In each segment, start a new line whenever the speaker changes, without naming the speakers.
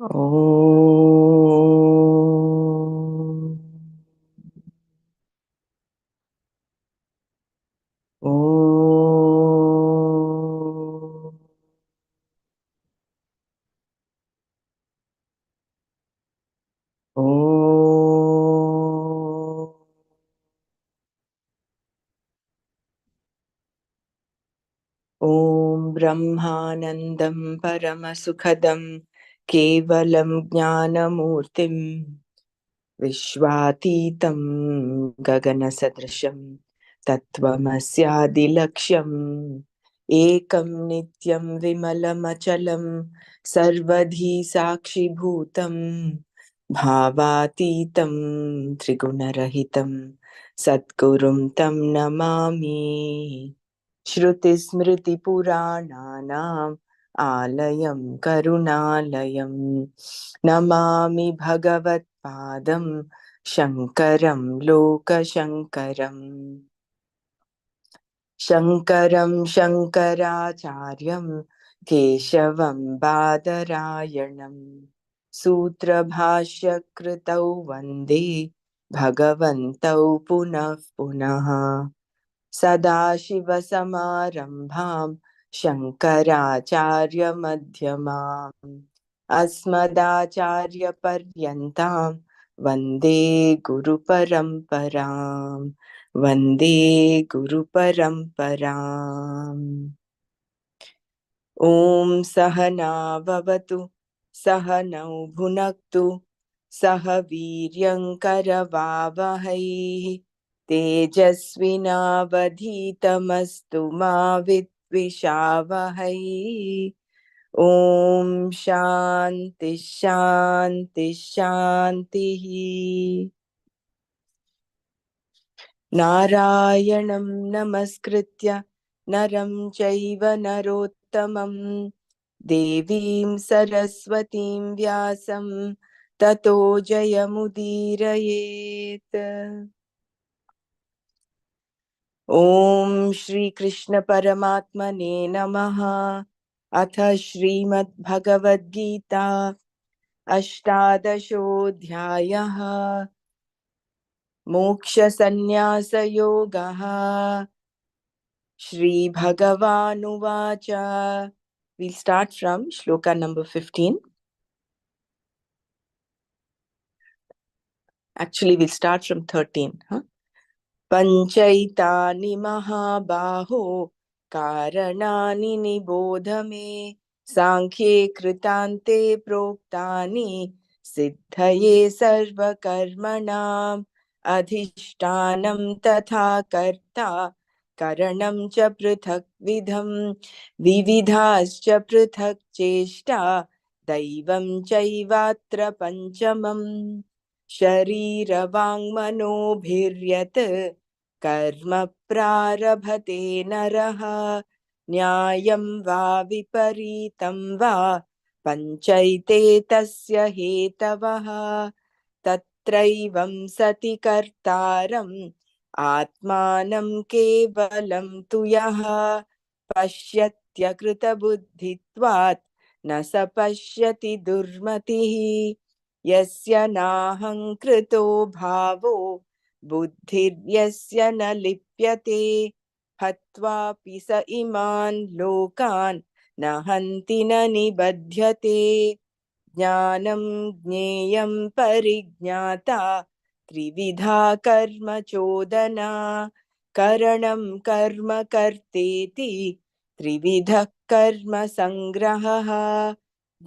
Om. Om. Om. Om Brahmanandam Paramasukadam Kevalam Jnanamurtim Vishwatītam Gaganasadrasham Tattvamasyadilaksham Ekam Nityam Vimalamachalam Sarvadhi Sakshibhutam Bhavatītam Trigunarahitam Satgurum Tam Namami Shrutismritipurananam Alayam Karunalayam Namami Bhagavatpadam Shankaram Lokashankaram Shankaram Shankaracharyam Keshavam Badarayanam Sutra Bhashya Kritau Vande Bhagavantau Punah Punah Sadashivasamarambham Shankaracharya-madhyamam Asmadacharya-paryantam Vande Guru-paramparam Vande Guru-paramparam Om Sahana Vavatu Sahanau Bhunaktu Saha Viryankaravavahai Tejasvinavadhitamastu ma vidvishavahai Om Shanti Shanti Shanti Narayanam Namaskritya Naram Chaiva Narottamam Devim Saraswatim Vyasam Tato Jayamudirayet Om Shri Krishna Paramatmane Namaha Atha Shrimad Bhagavad Gita Ashtadashodhyayaha Moksha Sannyasa Yogaha Shri Bhagavanuvacha. We'll start from shloka number 15. Actually, we'll start from 13. Panchaitani Mahabaho Karanani Nibodhame Sankhye Kritante Proktani Siddhaye Sarva Karmanam Adhishtanam Tatha Karta Karanam Cha Prithak Vidham Vividhascha Prithak Cheshta Daivam Chaivatra Panchamam Shariravaङ्मनोभिर्यत् कर्म प्रारभते नरः न्यायं वा विपरीतं वा पञ्चैते तस्य हेतवः तत्रैवं सति कर्तारम् आत्मानं केवलं तु यः पश्यत्यकृतबुद्धित्वात् न स पश्यति दुर्मतिः यस्य नाहङ्कृतो भावो बुद्धिर्यस्य न लिप्यते हत्वापि स इमान् लोकान् न हन्ति न निबध्यते ज्ञानं ज्ञेयं परिज्ञाता त्रिविधा कर्म चोदना करणं कर्म कर्तेति त्रिविधः कर्म संग्रहः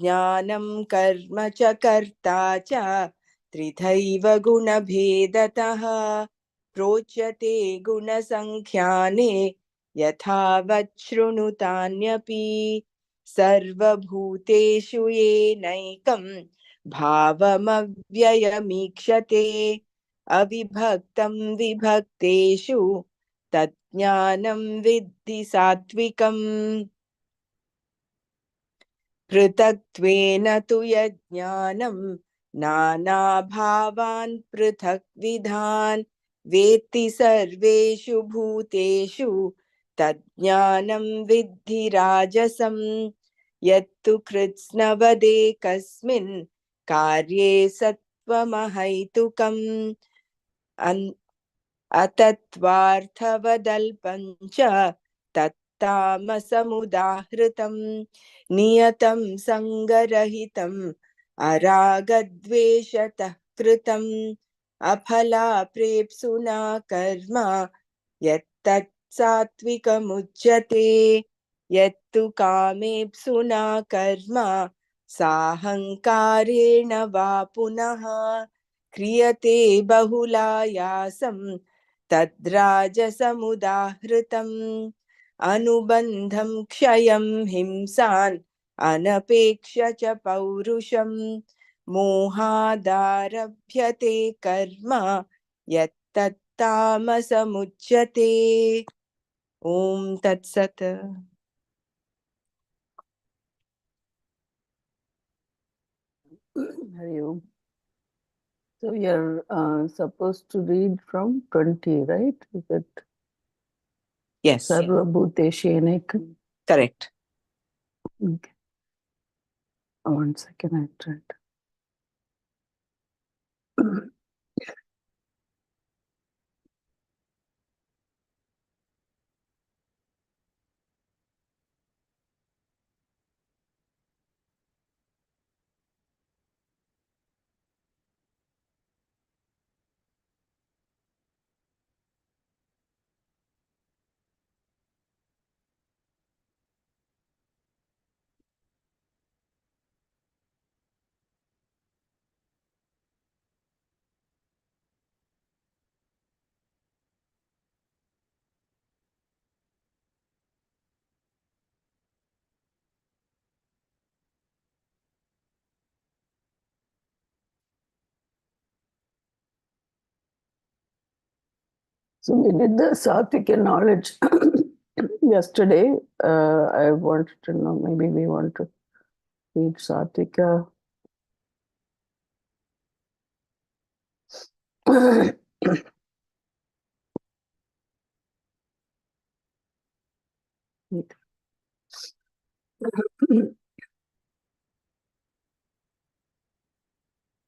ज्ञानं कर्म च कर्ता च त्रिधैव गुणभेदतः प्रोच्यते गुणसङ्ख्याने यथावत् शृणुतान्यपि सर्वभूतेषु येनैकं भावमव्ययमीक्षते अविभक्तं विभक्तेषु तज्ज्ञानं विद्धि सात्विकम् पृथक्त्वेन तु यज्ञानं नानाभावान् पृथक्विधान् वेत्ति सर्वेषु भूतेषु तज्ज्ञानं विद्धि राजसं यत्तु कृत्स्नवदे कस्मिन् कार्ये सत्त्वमहैतुकम् अतत्त्वार्थवदल्पञ्च तत्तामसमुदाहृतम् नियतं सङ्गरहितम् अरागद्वेषतः कृतम् अफलाप्रेप्सुना कर्म यत्तत् सात्विकमुच्यते यत्तु कामेप्सुना कर्म साहङ्कारेण वा पुनः क्रियते बहुलायासं तद्राजसमुदाहृतम् अनुबन्धं क्षयं हिंसान् अनपेक्ष च पौरुषम् मोहादारभ्यते कर्म यत्तत्तामसमुच्यते। ॐ तत्सत्।
Hari Om. So you're supposed to read from 20, right? Is it?
Yes.
Sarva Bhuteshenekam.
Correct.
Okay. 1 second, I tried. So we did the Satvika knowledge yesterday. I wanted to know, maybe we want to read Satvika.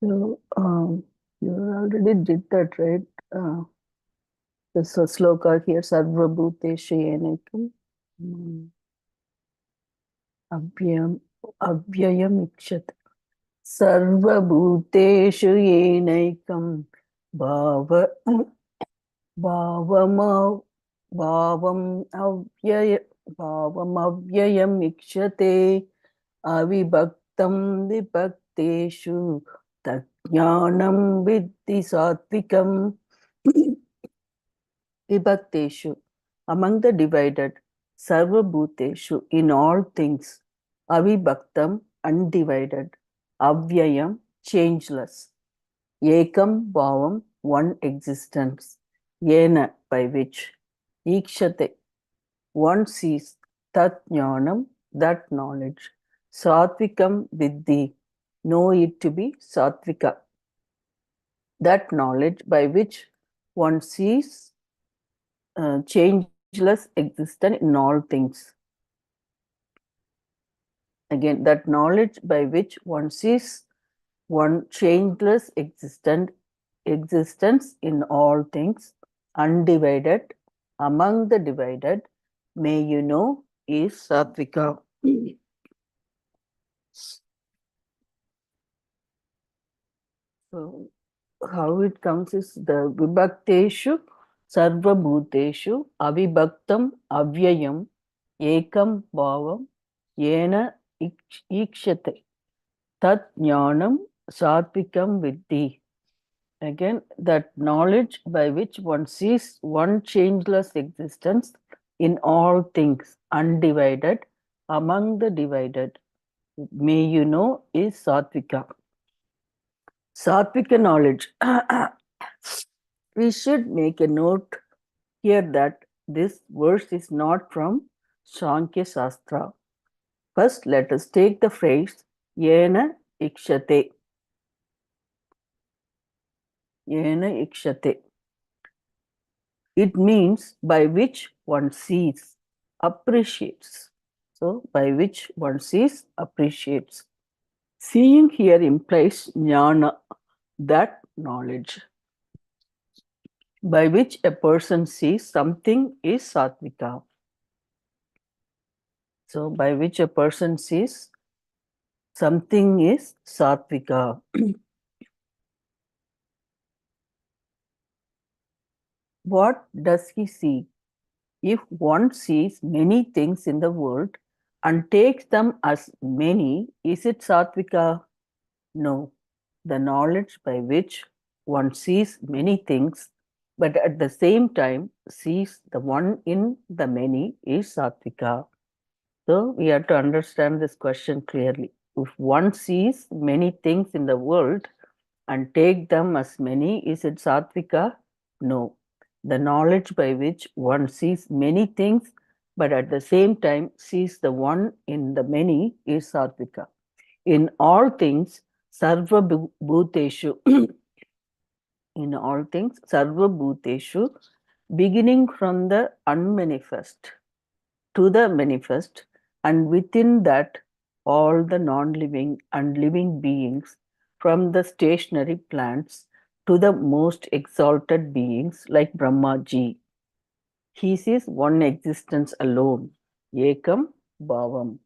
So you already did that, right? This sloka here, Sarva Bhuteshu Yenekam. Avyayam Ikshat. Sarva Bhuteshu Yenekam. Bhava Bhavam Bhavam Avyaya Bhavam Avyayam Ikshate Avibhaktam Vipakteshu Tajnanam Viddhi Satvikam. Vibhakteshu, among the divided, Sarva Bhuteshu, in all things, Avibhaktam, undivided, Avyayam, changeless, Ekam Bhavam, one existence, Yena, by which, Ikshate, one sees, Tat Jnanam, that knowledge, Satvikam Viddhi, know it to be Satvika, that knowledge by which one sees changeless existence in all things. Again, that knowledge by which one sees one changeless existence in all things, undivided, among the divided, may you know, is Satvika. So, how it comes is the Vibhakteshu, Sarva Bhuteshu, Avibhaktam, Avyayam, Ekam Bhavam, Yena Ikshate, Tat Jnanam, Satvikam Viddhi. Again, that knowledge by which one sees one changeless existence in all things, undivided, among the divided, may you know, is Satvika. Satvika knowledge. We should make a note here that this verse is not from Sankhya Shastra. First, let us take the phrase Yena Ikshate. Yena Ikshate. It means by which one sees, appreciates. So So, by which one sees, appreciates. Seeing here implies jnana, that knowledge. By which a person sees something is sattvika. So, by which a person sees something is sattvika. What does he see? If one sees many things in the world and takes them as many, is it sattvika? No. The knowledge by which one sees many things, but at the same time sees the one in the many, is sattvika. So we have to understand this question clearly. If one sees many things in the world and take them as many, is it sattvika? No. The knowledge by which one sees many things but at the same time sees the one in the many is sattvika. In all things, sarva bhuteshu, in all things, sarva bhuteshu, beginning from the unmanifest to the manifest, and within that, all the non living and living beings, from the stationary plants to the most exalted beings like Brahmaji. He sees one existence alone, Ekam Bhavam.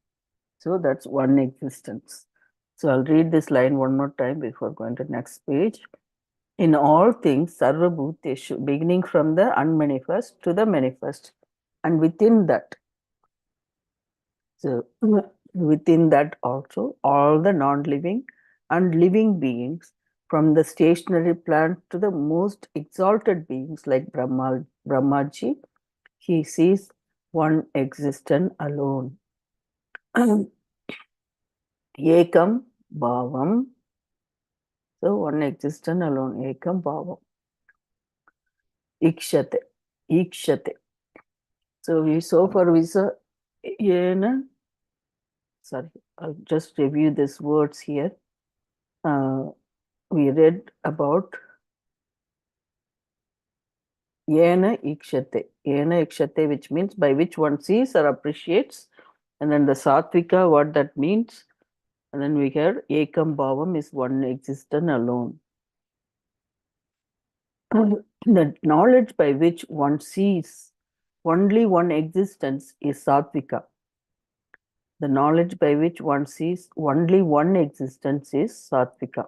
So that's one existence. So I'll read this line one more time before going to the next page. In all things, Sarva Bhuteshu, beginning from the unmanifest to the manifest, and within that, so within that also, all the non-living and living beings, from the stationary plant to the most exalted beings like Brahmaji, he sees one existent alone. Ekam Bhavam. So one existent alone. Ekam Bhavam. Ikshate. Ikshate. So far we saw Yena. Sorry, I'll just review these words here. We read about Yena Ikshate. Yena Ikshate, which means by which one sees or appreciates. And then the Satvika, what that means. And then we heard Ekam Bhavam is one existent alone. The knowledge by which one sees only one existence is Satvika. The knowledge by which one sees only one existence is Satvika.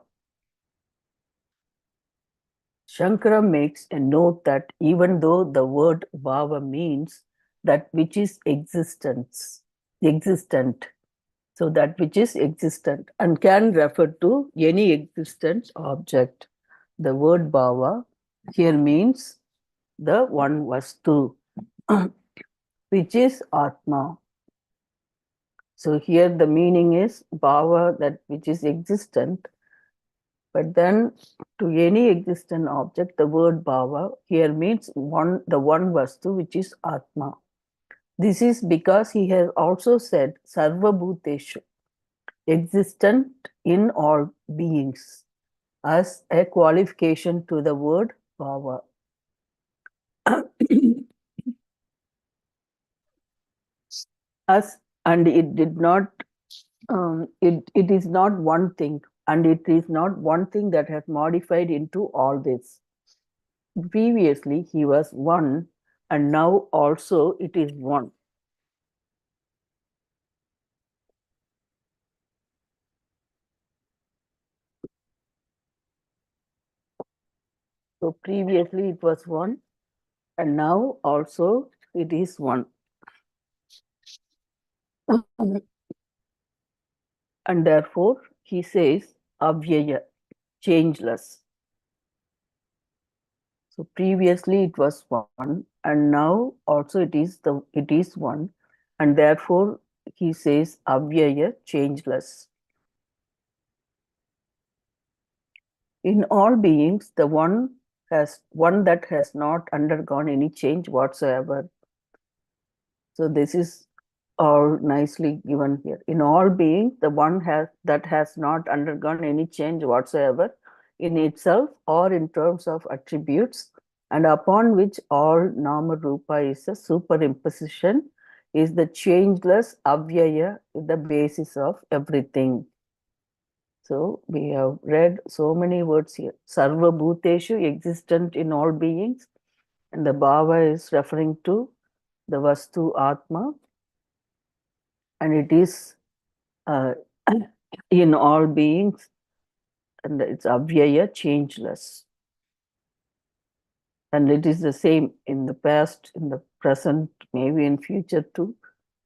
Shankara makes a note that even though the word bhava means that which is existence, existent, so that which is existent and can refer to any existent object, the word bhava here means the one vastu, which is Atma. So here the meaning is bhava, that which is existent, but then to any existent object, the word bhava here means one, the one vastu, which is Atma. This is because he has also said sarva bhuteshu, existent in all beings, as a qualification to the word bhava. As and it did not it is not one thing, and it is not one thing that has modified into all this. Previously he was one, and now also it is one. So previously it was one, and now also it is one. And therefore he says avyaya, changeless. So previously it was one, and now also it is one, and therefore he says avyaya, changeless. In all beings, the one that has not undergone any change whatsoever. So this is all nicely given here. In all beings, the one that has not undergone any change whatsoever in itself or in terms of attributes, and upon which all nama rupa is a superimposition, is the changeless avyaya, the basis of everything. So we have read so many words here. Sarva bhuteshu, existent in all beings. And the bhava is referring to the vastu atma. And it is uh, in all beings. And it's avyaya, changeless. And it is the same in the past, in the present, maybe in future too.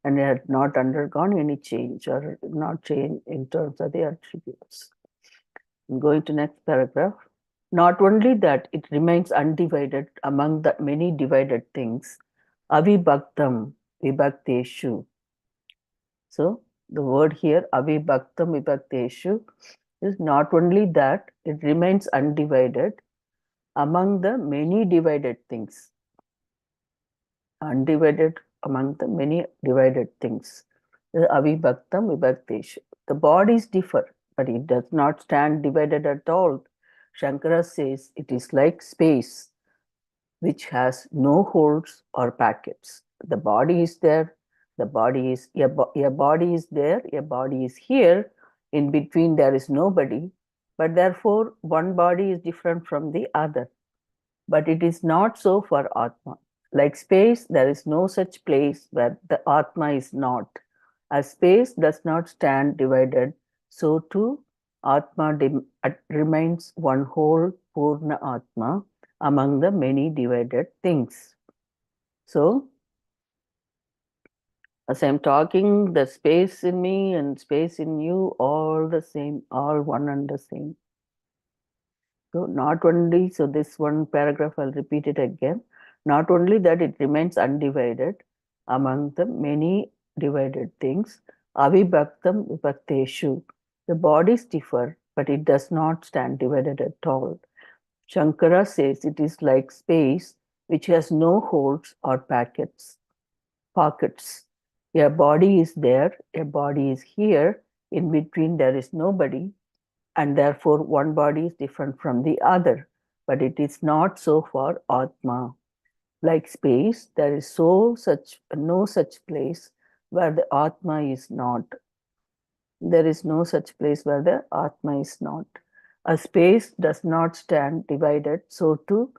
And it had not undergone any change or not change in terms of the attributes. I'm going to next paragraph. Not only that, it remains undivided among the many divided things. Avibhaktam, vibhakteshu. So the word here, avibhaktam, vibhakteshu, is not only that, it remains undivided among the many divided things. Undivided among the many divided things. Avibhaktam, vibhakteshu. The bodies differ, but it does not stand divided at all. Shankara says it is like space, which has no holes or packets. The body is there, the body is, your body is there, your body is here, in between there is nobody, but therefore one body is different from the other. But it is not so for Atma. Like space, there is no such place where the Atma is not. As space does not stand divided, so too Atma remains one whole Purna Atma among the many divided things. So, as I'm talking, the space in me and space in you, all the same, all one and the same. So, not only, so this one paragraph, I'll repeat it again. Not only that it remains undivided among the many divided things, avibhaktam vibhakteshu. The bodies differ, but it does not stand divided at all. Shankara says it is like space which has no holes or pockets. A body is there, a body is here, in between there is nobody, and therefore one body is different from the other. But it is not so for Atma. Like space, there is no such place where the Atma is not. There is no such place where the Atma is not. A space does not stand divided, so too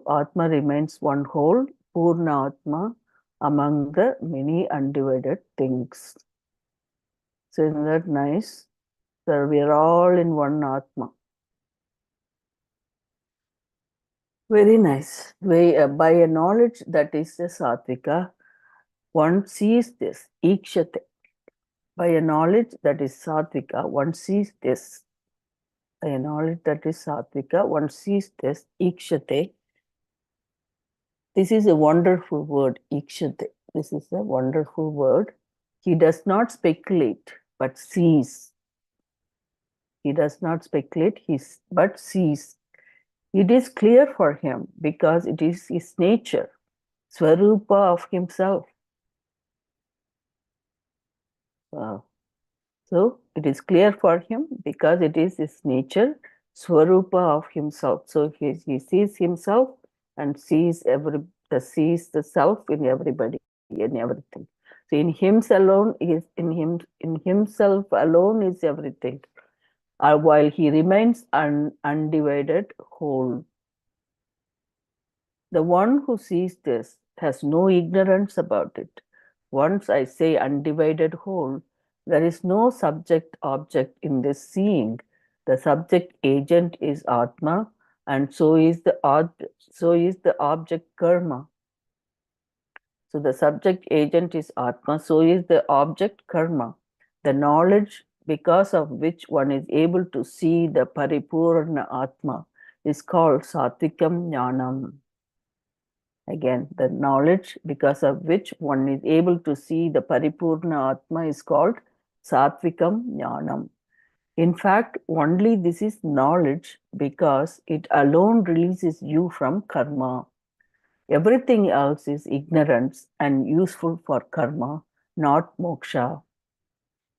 Atma remains one whole, Purna Atma, among the many undivided things. So isn't that nice? So we are all in one Atma. Very nice. By a knowledge that is the Satvika, one sees this, Ikshate. By a knowledge that is Satvika, one sees this. By a knowledge that is Satvika, one sees this, Ikshate. This is a wonderful word, Ikshate. This is a wonderful word. He does not speculate, but sees. He does not speculate, but sees. It is clear for him because it is his nature, Swarupa of himself. So it is clear for him because it is his nature, Swarupa of himself. So he sees himself and sees the self in everybody, in everything. So in himself alone in himself alone is everything. While he remains undivided whole. The one who sees this has no ignorance about it. Once I say undivided whole, there is no subject object in this seeing. The subject agent is Atma, and so is the object karma. So the subject agent is Atma, so is the object karma. The knowledge because of which one is able to see the Paripurna Atma is called Satvikam Jnanam. Again, the knowledge because of which one is able to see the Paripurna Atma is called Satvikam Jnanam. In fact, only this is knowledge because it alone releases you from karma. Everything else is ignorance and useful for karma, not moksha.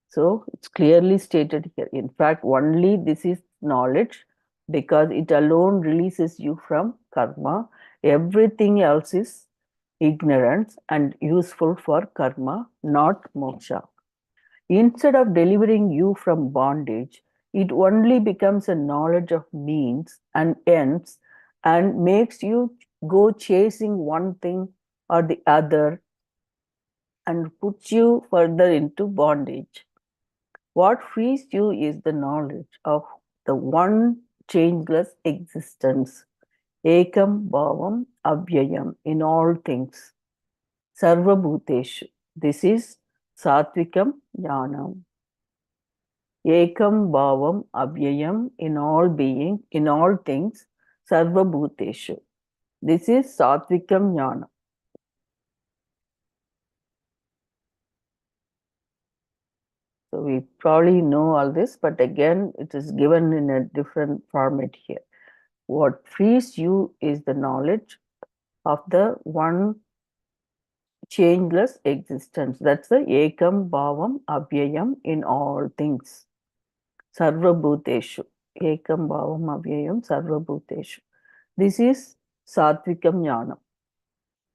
So it's clearly stated here. In fact, only this is knowledge because it alone releases you from karma. Everything else is ignorance, and useful for karma, not moksha. Instead of delivering you from bondage, it only becomes a knowledge of means and ends and makes you go chasing one thing or the other and puts you further into bondage. What frees you is the knowledge of the one changeless existence, ekam bhavam avyayam, in all things, sarva bhuteshu. This is satvikam jnanam. Ekam bhavam avyayam, in all being, in all things, sarva bhuteshu. This is satvikam jnanam. So we probably know all this, but again, it is given in a different format here. What frees you is the knowledge of the one changeless existence. That's the ekam bhavam avyayam in all things. Sarva bhuteshu. Ekam bhavam avyayam sarva bhuteshu. This is Satvikam Jnanam.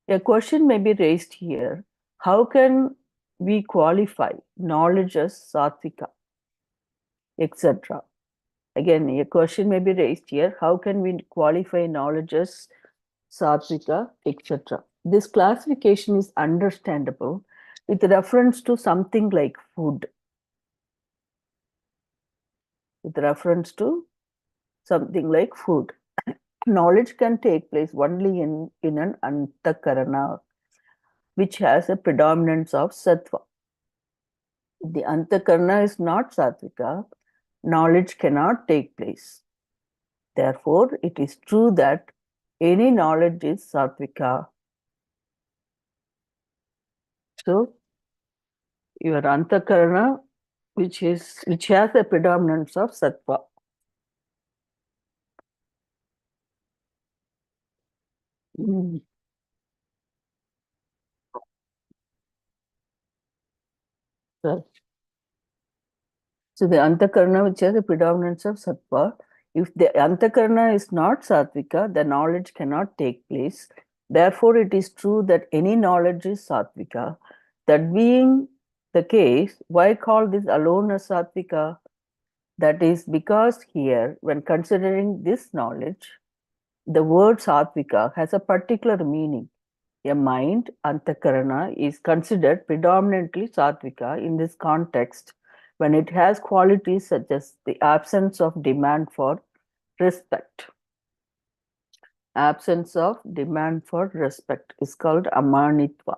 A question may be raised here. How can we qualify knowledge as Satvika, etc.? Again, a question may be raised here. How can we qualify knowledge as Satvika, etc.? This classification is understandable with reference to something like food. With reference to something like food. Knowledge can take place only in an antakarana, which has a predominance of sattva. If the antakarana is not sattvika, knowledge cannot take place. Therefore, it is true that any knowledge is sattvika. So, your antakarana, which has a predominance of sattva. So, the antakarana, which has a predominance of sattva, if the antakarana is not sattvika, the knowledge cannot take place. Therefore, it is true that any knowledge is sattvika. That being the case, why call this alone as sattvika? That is because here, when considering this knowledge, the word sattvika has a particular meaning. A mind, antakarana, is considered predominantly sattvika in this context when it has qualities such as the absence of demand for respect. Absence of demand for respect is called amanitva.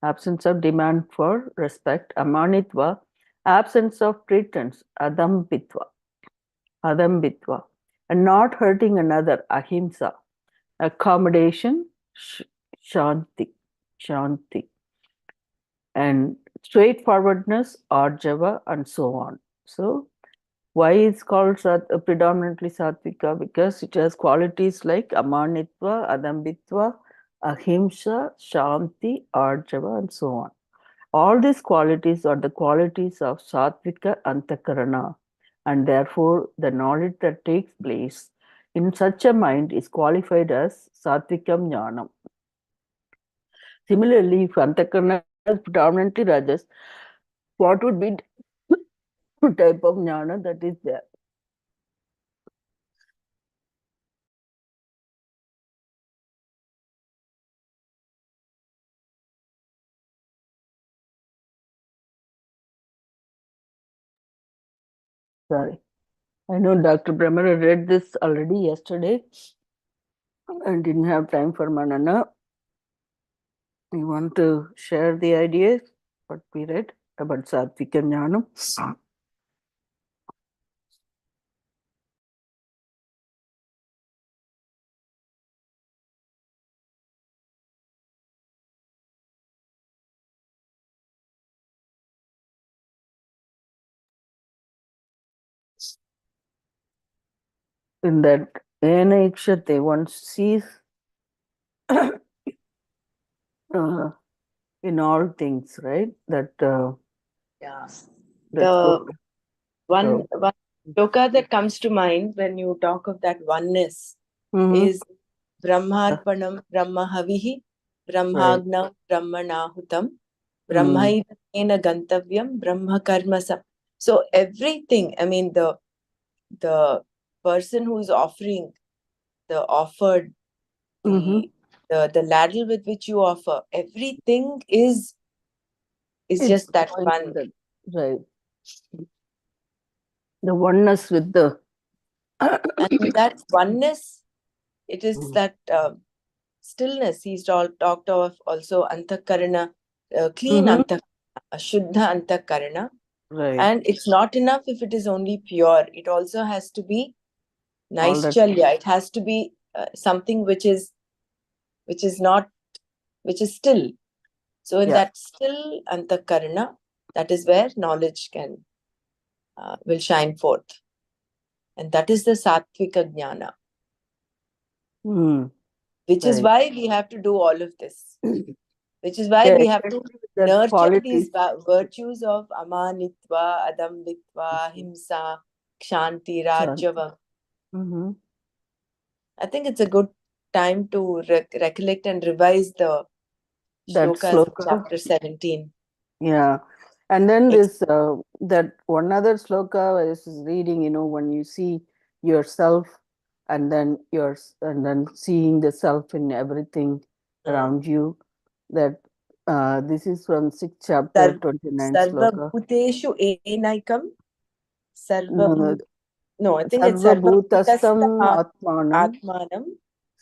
Absence of demand for respect, amanitva. Absence of pretense, adambitva. Adambitva. And not hurting another, ahimsa. Accommodation, shanti. Shanti. And straightforwardness, arjava, and so on. So, why it's called predominantly sattvika? Because it has qualities like amanitva, adambitva, ahimsa, shanti, arjava, and so on. All these qualities are the qualities of sattvika antakarana, and therefore the knowledge that takes place in such a mind is qualified as sattvikam jnanam. Similarly, if antakarana is predominantly rajas, what would be type of jnana that is there? Sorry. I know Dr. Brahmara read this already yesterday and didn't have time for Manana. We want to share the ideas, what we read about Sattvika Jnanam. In that Enaiksha, one sees in all things, right? That
Yeah.
let's go.
The one shloka that comes to mind when you talk of that oneness
Mm-hmm.
is Brahmarpanam Brahma Havihi Brahmagnam Brahmanahutam
Mm.
Brahmaivena Gantavyam Brahma Karmasam. So everything, I mean, the person who is offering, the offered,
Mm-hmm.
the ladle with which you offer, everything is
It's
just that
going to
one.
that, right. The oneness with the
And in that oneness, it is
Mm.
that stillness. He's all talked of also antakarana, clean
Mm-hmm.
antakarana, ashuddha antakarana.
Right.
And it's not enough if it is only pure. It also has to be
All that.
naishchalya. It has to be something which is not, which is still. So in
Yeah.
that still antakarana, that is where knowledge will shine forth. And that is the sattvika jnana,
Mm.
which is
Right.
why we have to do all of this. Which is why
Yeah,
we have to
especially with that
nurture these
qualities.
virtues of amanitva, adambitva, himsa, kshanti,
Shanti.
rajavam.
Mm-hmm.
I think it's a good time to recollect and revise the
That
shlokas of
sloka.
chapter 17.
Yeah. And then
Ex-
this, that one other sloka I was reading, when you see yourself and then seeing the self in everything
mm.
around you, that this is from 6th chapter,
Sarv-
29th sloka.
Sarvabhuteshu enaikam.
No, no,
Sarvabhut. No, I think it's
Sarvabhutastam
Sarvabhutastam
Atmanam,
Atmanam.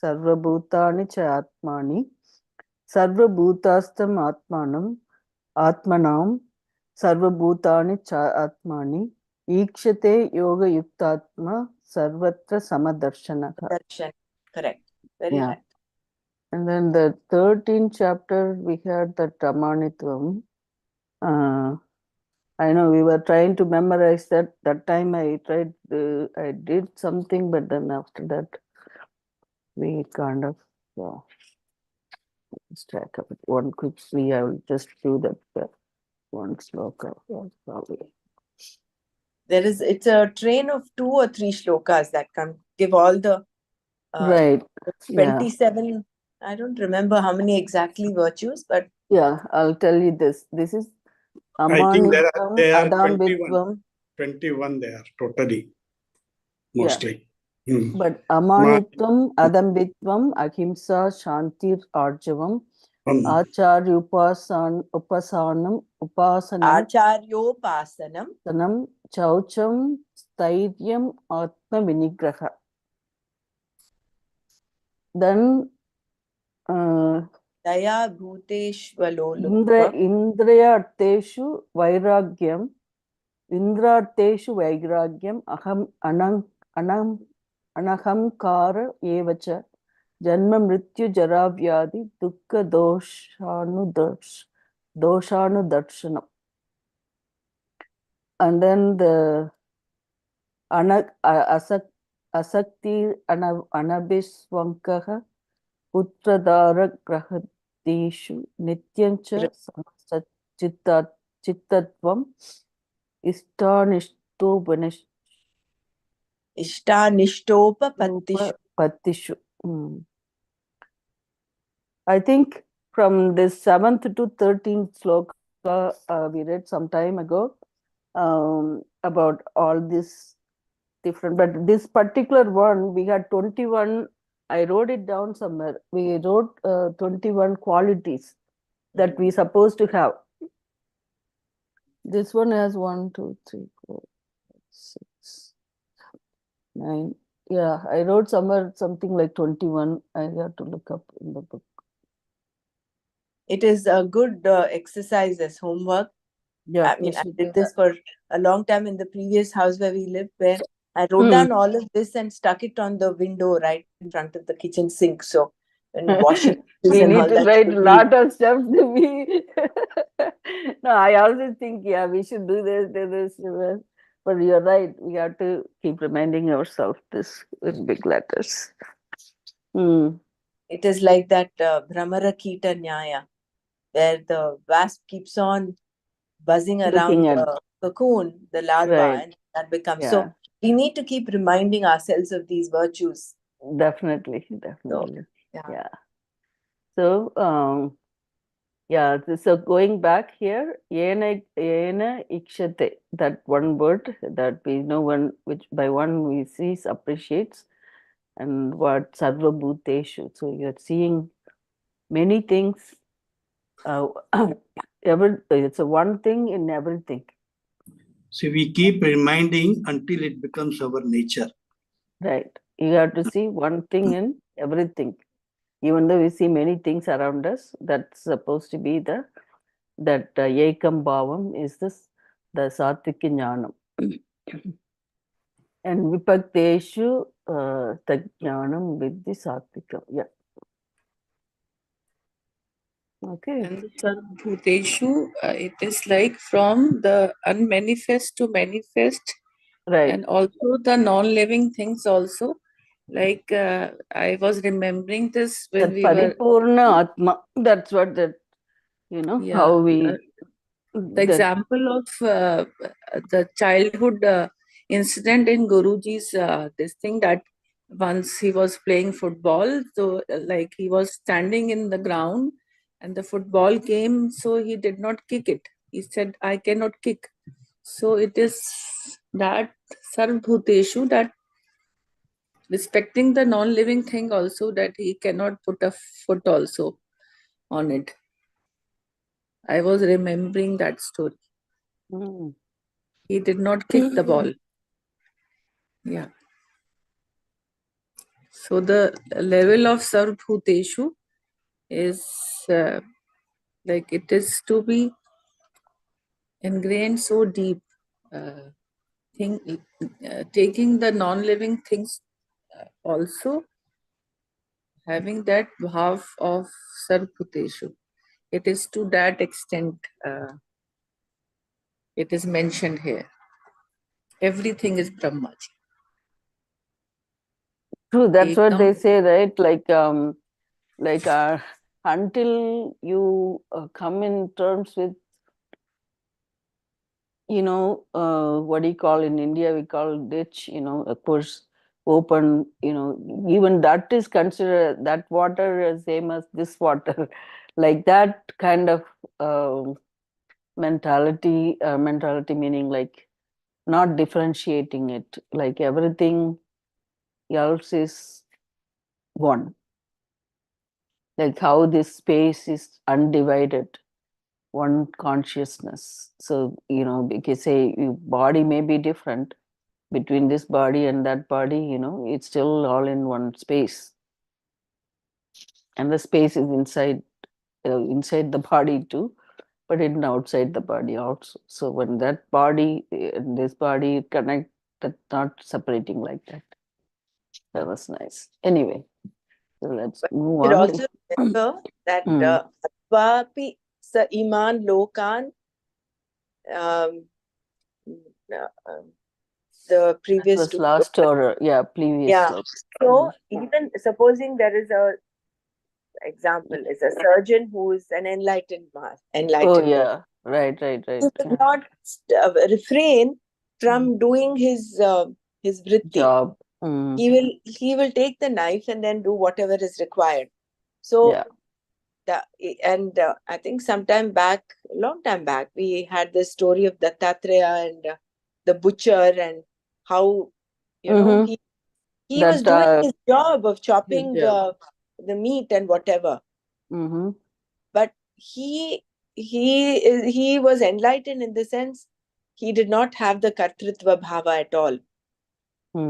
Sarvabhutani cha Atmani, Sarvabhutastam Atmanam, Atmanam, Sarvabhutani cha Atmani, Ikshate Yoga Yuktatma, Sarvatra Samadarshanaha.
Darshan. Correct. Very
Yeah.
right.
And then the 13th chapter, we had the Tamanitvam. Uh, I know we were trying to memorize that. That time I tried, I did something, but then after that, we kind of lost track of it. One quickly, I will just do that one sloka. Probably.
It's a train of 2 or 3 shlokas that can give all the
Right. Yeah.
27, I don't remember how many exactly virtues, but
Yeah. I'll tell you this. This is
I think
Amanitvam,
they are 21.
Adambitvam.
21 they are totally,
Yeah.
mostly. Hmm.
But
Ma-
Amanitvam, Adambitvam, Ahimsa, Shantir, Arjavam, Upasanam,
acharyopasanam,
Sanam, Chaucham, Stairyam, Atma Vinigraha. Then
daya bhuteshvalolupva,
Indrayarteshu Vairagyam, Indrarteshu Aham Anahamkara Evacha, Janma Mrityu Jaravyadi, Dukkha Doshanu Darshanam. And then the Asakti Anabhiswankaha Putradara Grahadeshu Nityancha Chittatvam Ishtanishtopanishu
ishtanishtopapatishu.
Patishu. I think from this 7th to 13th sloka we read some time ago about all this different, but this particular one we had 21. I wrote it down somewhere. We wrote 21 qualities that we supposed to have. This one has 1, 2, 3, 4, 6, 9. Yeah, I wrote somewhere something like 21. I have to look up in the book.
It is a good exercise as homework.
Yeah,
I mean, I did this for a long time in the previous house where we lived, where I wrote down all of this and stuck it on the window right in front of the kitchen sink. So when washing
we
and
need
all
to
that,
write a
would be-
lot of stuff to be. No, I always think, yeah, we should do this. But you're right. We have to keep reminding ourselves this with big letters.
it is like that Brahmara Kita Nyaya, where the wasp keeps on buzzing
Looking
around
at,
the cocoon, the larva,
right.
and that becomes.
Yeah,
So we need to keep reminding ourselves of these virtues.
definitely.
So, yeah.
Yeah. So, yeah, so going back here, yena ikshate, that one word that we know, one which by one we see appreciates, and what sarva bhuteshu. So you're seeing many things. Uh, it's a one thing in everything.
So we keep reminding until it becomes our nature.
Right. You have to see one thing in everything. Even though we see many things around us, that's supposed to be that Ekam Bhavam is the Satvika Jnanam. And Vipakteshu Tajnanam Vidhi Satvika. Yeah. Okay.
And the Sarvabhuteshu, it is like from the unmanifest to manifest,
Right.
and also the non-living things also. Like I was remembering this when
That
we were,
Paripurna Atma. That's what
yeah,
how we
the
that
example of the childhood incident in Guruji's this thing, that once he was playing football, so like he was standing in the ground and the football came, so he did not kick it. He said, I cannot kick. So it is that Sarvbhuteshu, that respecting the non-living thing also, that he cannot put a foot also on it. I was remembering that story.
mm.
He did not kick the ball. Yeah. So the level of Sarvbhuteshu is like it is to be ingrained so deep. Thing, taking the non-living things also, having that bhav of Sarvbhuteshu. It is to that extent it is mentioned here. Everything is Brahmaji.
True, that's what
Ekam.
they say, right? Like until you come in terms with, what do you call in India? We call ditch, of course, open, even that is considered, that water is same as this water, like that kind of mentality meaning like not differentiating it, like everything else is one, like how this space is undivided, one consciousness. So, because say body may be different between this body and that body, it's still all in one space. And the space is inside the body too, but in outside the body also. So when that body and this body connect, that's not separating like that. That was nice. Anyway, so let's move
You should
on.
also remember that
Mm.
Atvapi sa iman lokan, um, the
That
previous
was
two.
last or previous
Yeah.
slide.
So even supposing there is a example is a surgeon who is an
Oh
enlightened person.
yeah, right.
He will not refrain from doing his vritti.
Job. Mm.
He will take the knife and then do whatever is required. So
Yeah.
I think long time back, we had this story of Dattatreya and the butcher, and how
Mm-hmm.
he was
That
doing his job of
his
chopping
job.
the meat and whatever.
Mm-hmm.
But he was enlightened in the sense he did not have the kartritva bhava at all.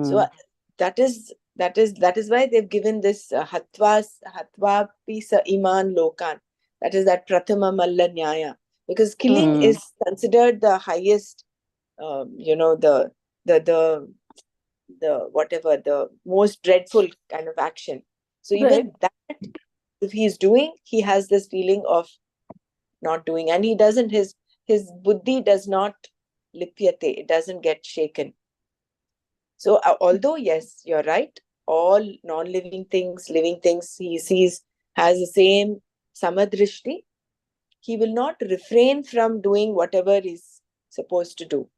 So
Mm.
that is why they've given this hatva pisa iman lokan. That is that prathama malla nyaya, because killing
Mm.
is considered the highest, the whatever, the most dreadful kind of action. So
Right.
even that, if he's doing, he has this feeling of not doing, and he doesn't. His buddhi does not lipyate. It doesn't get shaken. So, although, yes, you're right, all non living things, living things, he sees has the same samadrishti, he will not refrain from doing whatever he's supposed to do.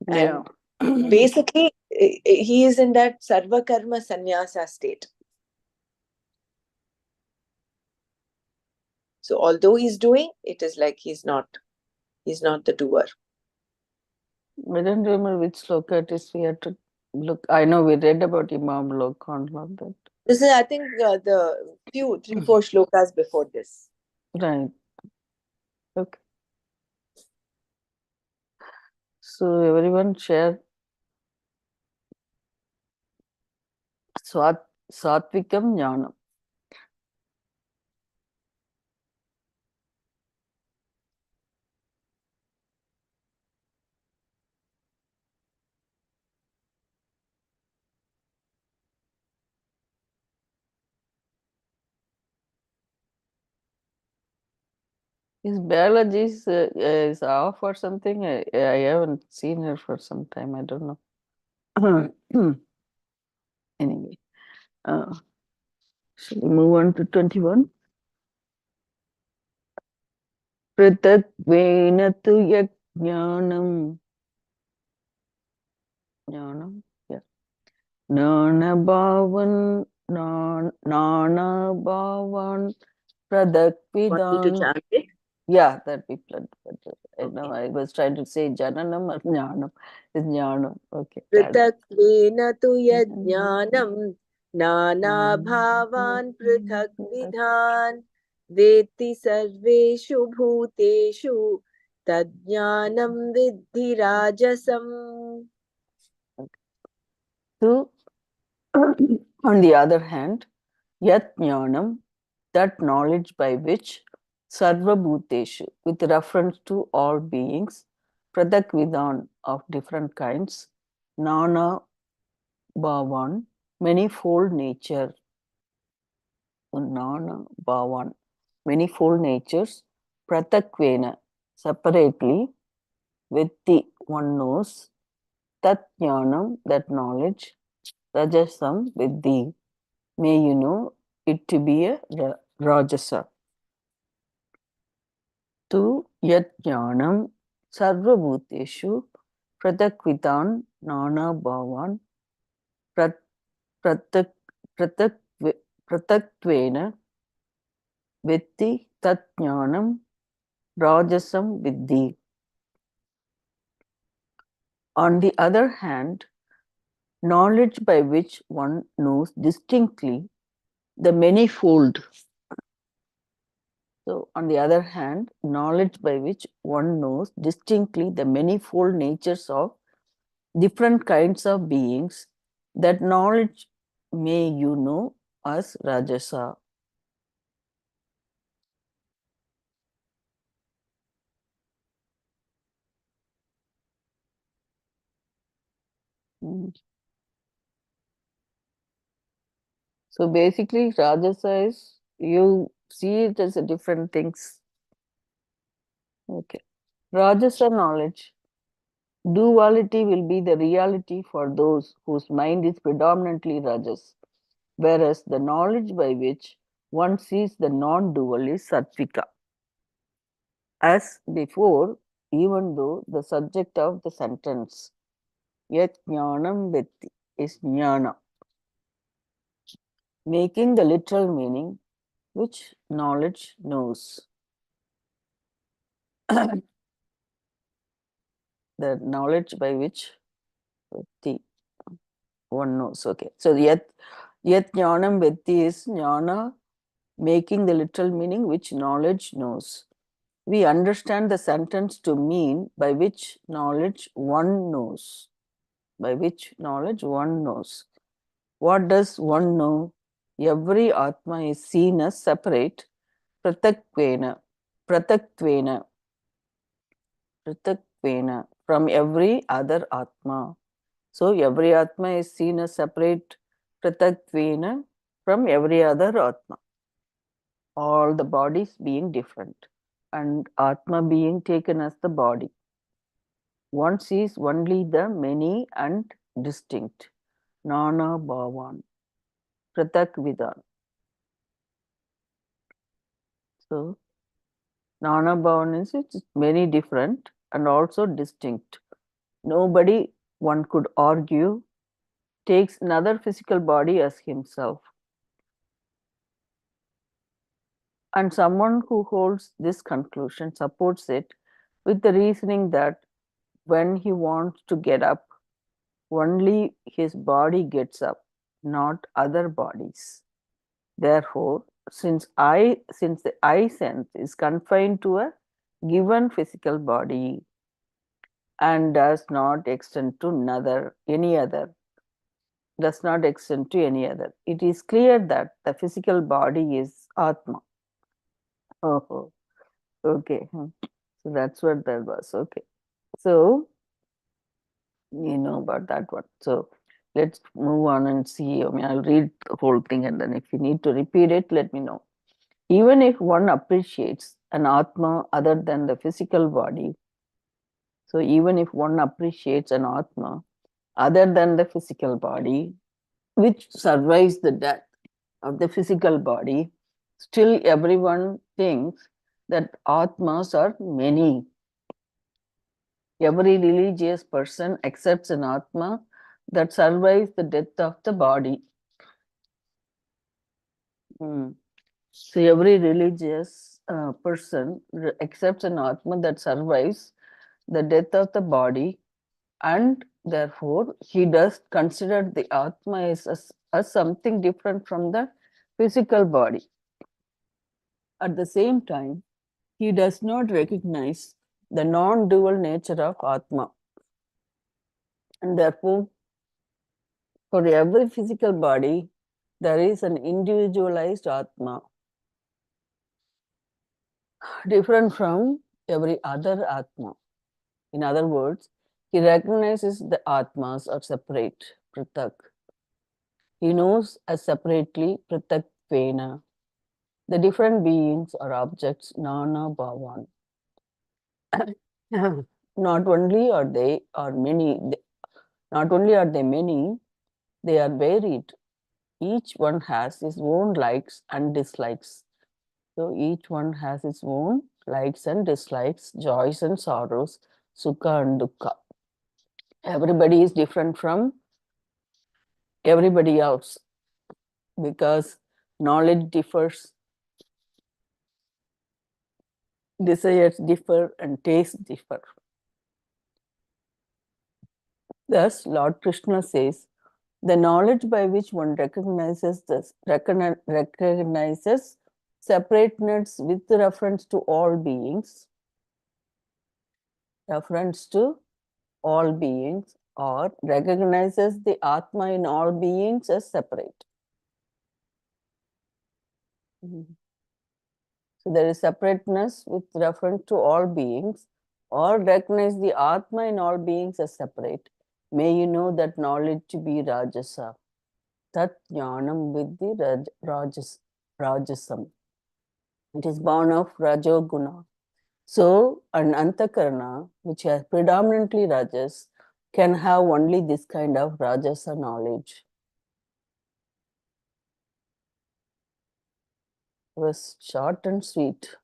Yeah.
And basically, he is in that sarva karma sannyasa state.
So although he's doing, it is like he's not the doer.
I don't remember which sloka it is. We had to look. I know we read about Imam Lok on that.
This is, I think, the few 3-4 shlokas before this.
Right. Okay. So everyone share Satvikam Jnanam. His biology is off or something. I haven't seen her for some time. I don't know. Anyway, shall we move on to 21? Pritatvena tu yajnanam. Jnanam? Yeah. Nana bhavan, nana bhavan,
Want me to
pradakvidan.
chant it?
Yeah, that we planned.
Okay.
I was trying to say Jananam or Jnanam. It's Jnanam. Okay.
पृथक्त्वेन तु यज्ञानं नानाभावान् पृथग्विधान् वेत्ति सर्वेषु भूतेषु तज्ज्ञानं विद्धि राजसम्.
So, on the other hand, Yat Jnanam, that knowledge by which Sarva Bhuteshu, with reference to all beings, Pradakvidan of different kinds, Nana Bhavan, manifold nature, Nana Bhavan, manifold natures, Pratakvena, separately, with the one knows, Tat Jnanam, that knowledge, Rajasam, with the, may you know it to be a Rajasa. Tu yat jnanam sarvabhuteshu pratakvitan nana bhavan pratak prataktvena vitti tat jnanam rajasam viddhi. On the other hand, knowledge by which one knows distinctly the manifold. So, on the other hand, knowledge by which one knows distinctly the manifold natures of different kinds of beings, that knowledge may you know as Rajasa. So basically, Rajasa is you see it as a different things. Okay. Rajasa knowledge. Duality will be the reality for those whose mind is predominantly Rajas, whereas the knowledge by which one sees the non-dual is Sattvika. As before, even though the subject of the sentence Yat jnanam vitti is jnana, making the literal meaning which knowledge knows. The knowledge by which vitti one knows. Okay. So yat jnanam vitti is jnana, making the literal meaning which knowledge knows. We understand the sentence to mean by which knowledge one knows. By which knowledge one knows. What does one know? Every Atma is seen as separate, pratakvena, pratatvena, pratatvena, from every other Atma. So every Atma is seen as separate, pratatvena, from every other Atma. All the bodies being different and Atma being taken as the body. One sees only the many and distinct. Nana Bhavan, Pratak Vidan. So, Nana Bhavan is it's very different and also distinct. Nobody, one could argue, takes another physical body as himself. And someone who holds this conclusion supports it with the reasoning that when he wants to get up, only his body gets up, not other bodies. Therefore, since the I sense is confined to a given physical body and does not extend to any other, does not extend to any other, it is clear that the physical body is Atma. Oh, okay. So that's what that was. Okay. So you know about that one. So let's move on and see. I mean, I'll read the whole thing, and then if you need to repeat it, let me know. Even if one appreciates an Atma other than the physical body, so even if one appreciates an Atma other than the physical body, which survives the death of the physical body, still everyone thinks that Atmas are many. Every religious person accepts an Atma that survives the death of the body. So every religious person accepts an Atma that survives the death of the body, and therefore he does consider the Atma as something different from the physical body. At the same time, he does not recognize the non-dual nature of Atma, and therefore for every physical body, there is an individualized Atma, different from every other Atma. In other words, he recognizes the Atmas are separate, Pratak. He knows as separately, Pratak Vena, the different beings or objects, Nana Bhavan. Not only are they many, they are varied. Each one has his own likes and dislikes. So each one has its own likes and dislikes, joys and sorrows, sukha and dukkha. Everybody is different from everybody else because knowledge differs, desires differ, and tastes differ. Thus, Lord Krishna says, the knowledge by which one recognizes separateness with reference to all beings, or recognizes the Atma in all beings as separate. So there is separateness with reference to all beings, or recognize the Atma in all beings as separate. May you know that knowledge to be Rajasa. Tat Jnanam Viddhi Rajasam. It is born of Rajoguna. So an Antakarana, which has predominantly Rajas, can have only this kind of Rajasa knowledge. It was short and sweet.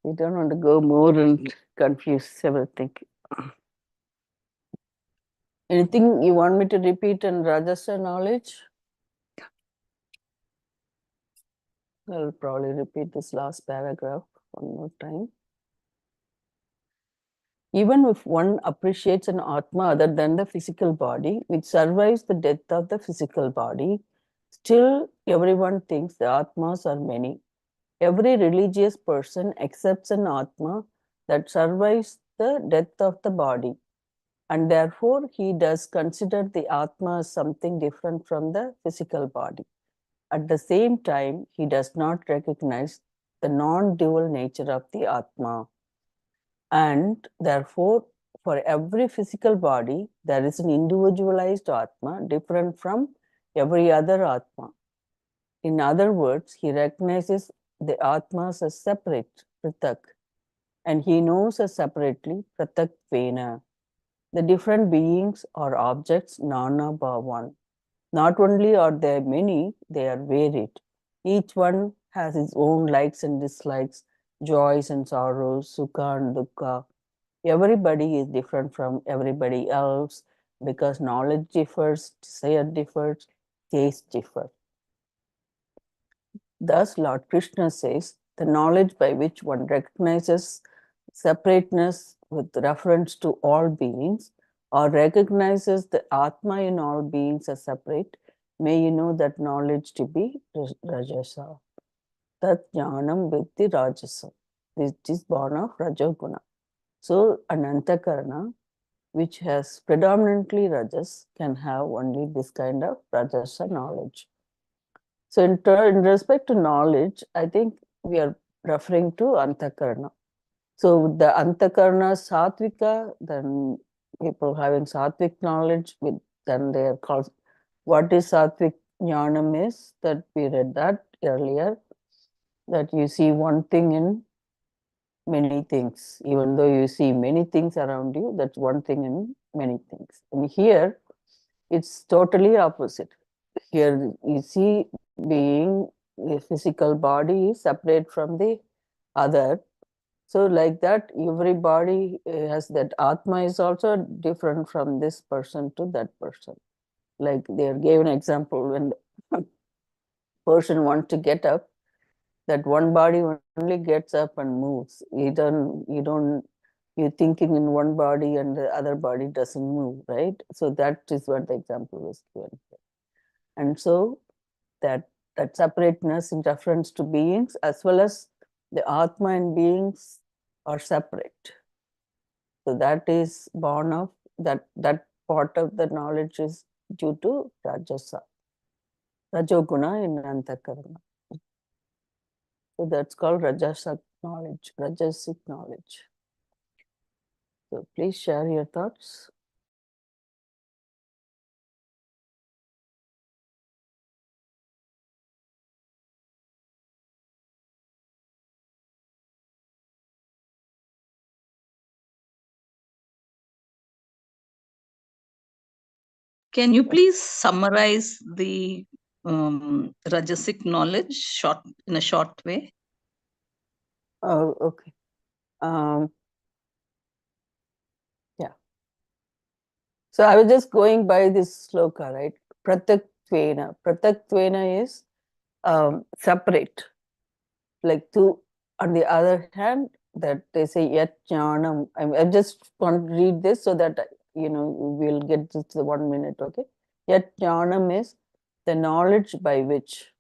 We don't want to go more and confuse everything. Anything you want me to repeat in Rajasa knowledge? I'll probably repeat this last paragraph one more time. Even if one appreciates an Atma other than the physical body, which survives the death of the physical body, still everyone thinks the Atmas are many. Every religious person accepts an Atma that survives the death of the body, and therefore he does consider the Atma as something different from the physical body. At the same time, he does not recognize the non-dual nature of the Atma. And therefore, for every physical body, there is an individualized Atma different from every other Atma. In other words, he recognizes the Atmas as separate, Pratak, and he knows as separately, Pratak Vena. The different beings or objects, Nana Bhavan. Not only are there many, they are varied. Each one has its own likes and dislikes, joys and sorrows, sukha and dukkha. Everybody is different from everybody else because knowledge differs, desire differs, taste differ. Thus, Lord Krishna says, the knowledge by which one recognizes separateness with reference to all beings or recognizes the Atma in all beings as separate, may you know that knowledge to be Rajasa. Tat Jnanam Vitti Rajasa. This is born of Rajoguna. So, an Antakarana, which has predominantly Rajas, can have only this kind of Rajasa knowledge. So, in respect to knowledge, I think we are referring to Antakarana. So, the Antakarana Satvika, then people having Satvik knowledge, then they are called. What is Satvik Jnanam is that we read that earlier, that you see one thing in many things. Even though you see many things around you, that's one thing in many things. And here, it's totally opposite. Here you see being a physical body is separate from the other. So like that, every body has that Atma is also different from this person to that person. Like they gave an example when the person wants to get up, that one body only gets up and moves. You're thinking in one body and the other body doesn't move, right? So that is what the example was given. And so that separateness in reference to beings as well as the Atma and beings are separate. So that is born of that part of the knowledge is due to Rajasa, Rajoguna in Antakarana. So that's called Rajasa knowledge, Rajasic knowledge. So please share your thoughts.
Can you please summarize the Rajasic knowledge in a short way?
Oh, okay. Yeah. So I was just going by this sloka, right? Prataktvena. Prataktvena is separate. Like to, on the other hand, that they say yet jnanam. I just want to read this so that we'll get just the 1 minute, okay? Yet jnanam is the knowledge by which,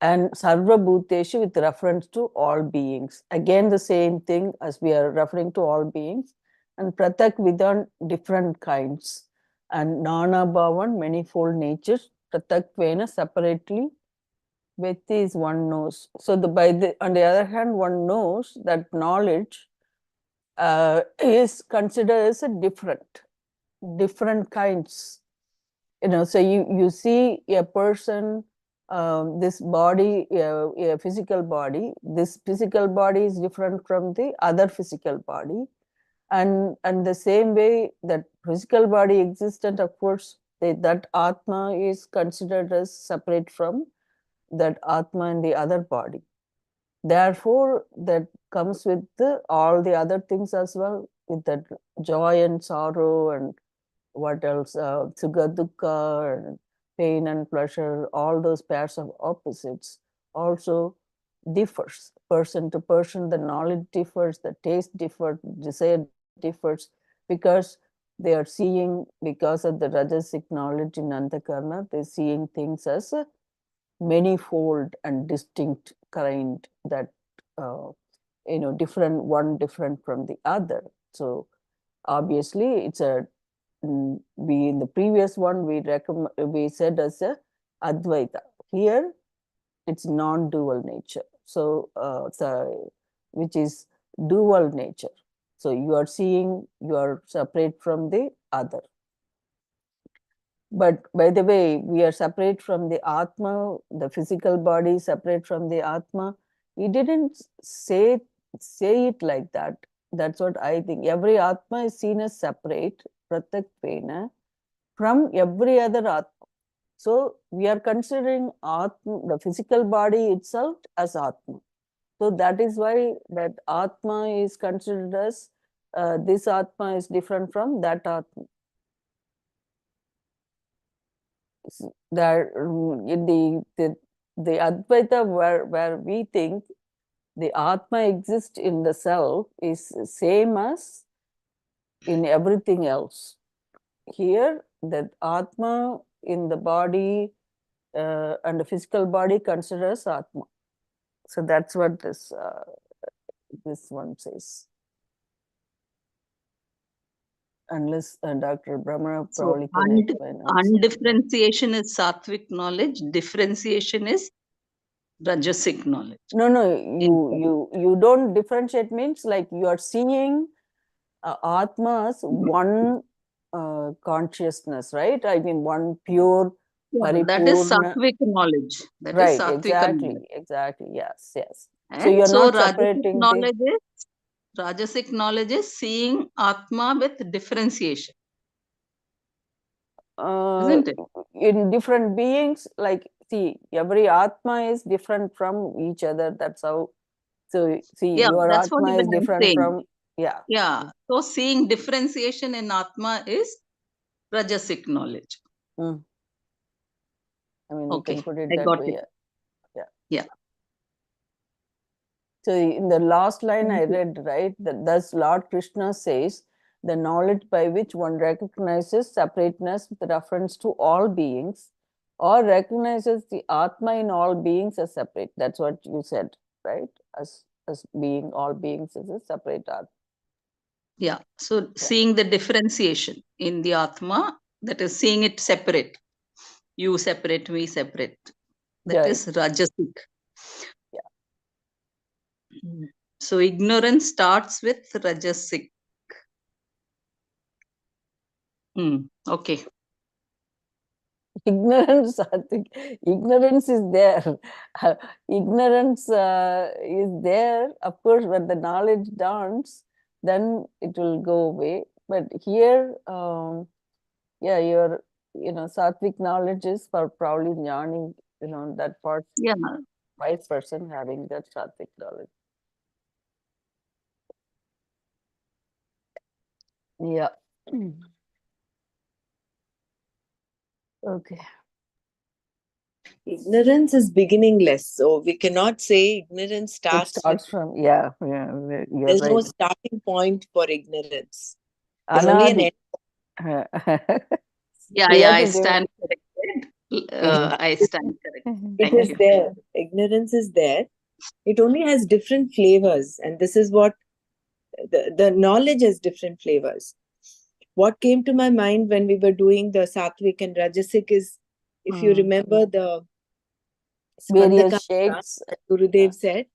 and sarva bhuteshu with reference to all beings. Again, the same thing as we are referring to all beings, and pratak vidhan different kinds, and nana bhavan manifold natures. Pratakvena separately. Veti is one knows. So on the other hand, one knows that knowledge is considered as a different kinds. So you see a person, this body, a physical body. This physical body is different from the other physical body, and the same way that physical body exists, and of course that Atma is considered as separate from that Atma in the other body. Therefore, that comes with all the other things as well, with that joy and sorrow and what else, sukha, dukkha, and pain and pleasure, all those pairs of opposites also differs. Person to person, the knowledge differs, the taste differs, desire differs, because they are seeing, because of the Rajasic knowledge in Antakarana, they're seeing things as manifold and distinct kind, that different from the other. So obviously it's we in the previous one we said as a Advaita. Here it's non-dual nature, so which is dual nature. So you are seeing you are separate from the other. But by the way, we are separate from the Atma, the physical body separate from the Atma. He didn't say it like that. That's what I think. Every Atma is seen as separate, Pratakvena, from every other Atma. So we are considering Atma, the physical body itself, as Atma. So that is why that Atma is considered as this Atma is different from that Atma. That the Advaita where we think the Atma exists in the self is same as in everything else. Here, the Atma in the body and the physical body considers Atma. So that's what this one says. Unless Dr. Brahma
So
probably can explain also.
undifferentiation is sattvic knowledge, differentiation is rajasic knowledge.
No, you don't differentiate, means like you are seeing Atma as one consciousness, right? I mean, one pure
That is
paripurna.
sattvic knowledge. That is
Right,
sattvic knowledge.
exactly. Yes.
And
So you're not
rajasic
separating the.
Rajasic knowledge is seeing Atma with differentiation. Isn't it?
In different beings, like, see, every Atma is different from each other. That's how. So, see, your
that's what
Atma
even
is
I'm
different
saying.
from, yeah.
So seeing differentiation in Atma is rajasic knowledge.
I mean, we can put it
I
that
got
way.
it. Yeah.
So in the last line I read, right, that thus Lord Krishna says, the knowledge by which one recognizes separateness with reference to all beings, or recognizes the Atma in all beings as separate. That's what you said, right? As being all beings is a separate Atma.
Yeah. So seeing the differentiation in the Atma, that is seeing it separate. You separate, me separate. That is rajasic. So ignorance starts with rajasic. Okay.
Ignorance, I think, ignorance is there. Ignorance is there. Of course, when the knowledge dawns, then it will go away. But here, your, sattvic knowledge is for probably jnani, that part, wise person having that sattvic knowledge. Yeah. Okay.
Ignorance is beginningless, so we cannot say ignorance starts.
It starts from, you're
There's
right.
no starting point for ignorance. There's only an
Anadi.
end.
I stand corrected. I stand corrected.
It is there. Ignorance is there. It only has different flavors, and this is what the knowledge has different flavors. What came to my mind when we were doing the sattvic and rajasic is, if you remember the
various shades,
Gurudev said,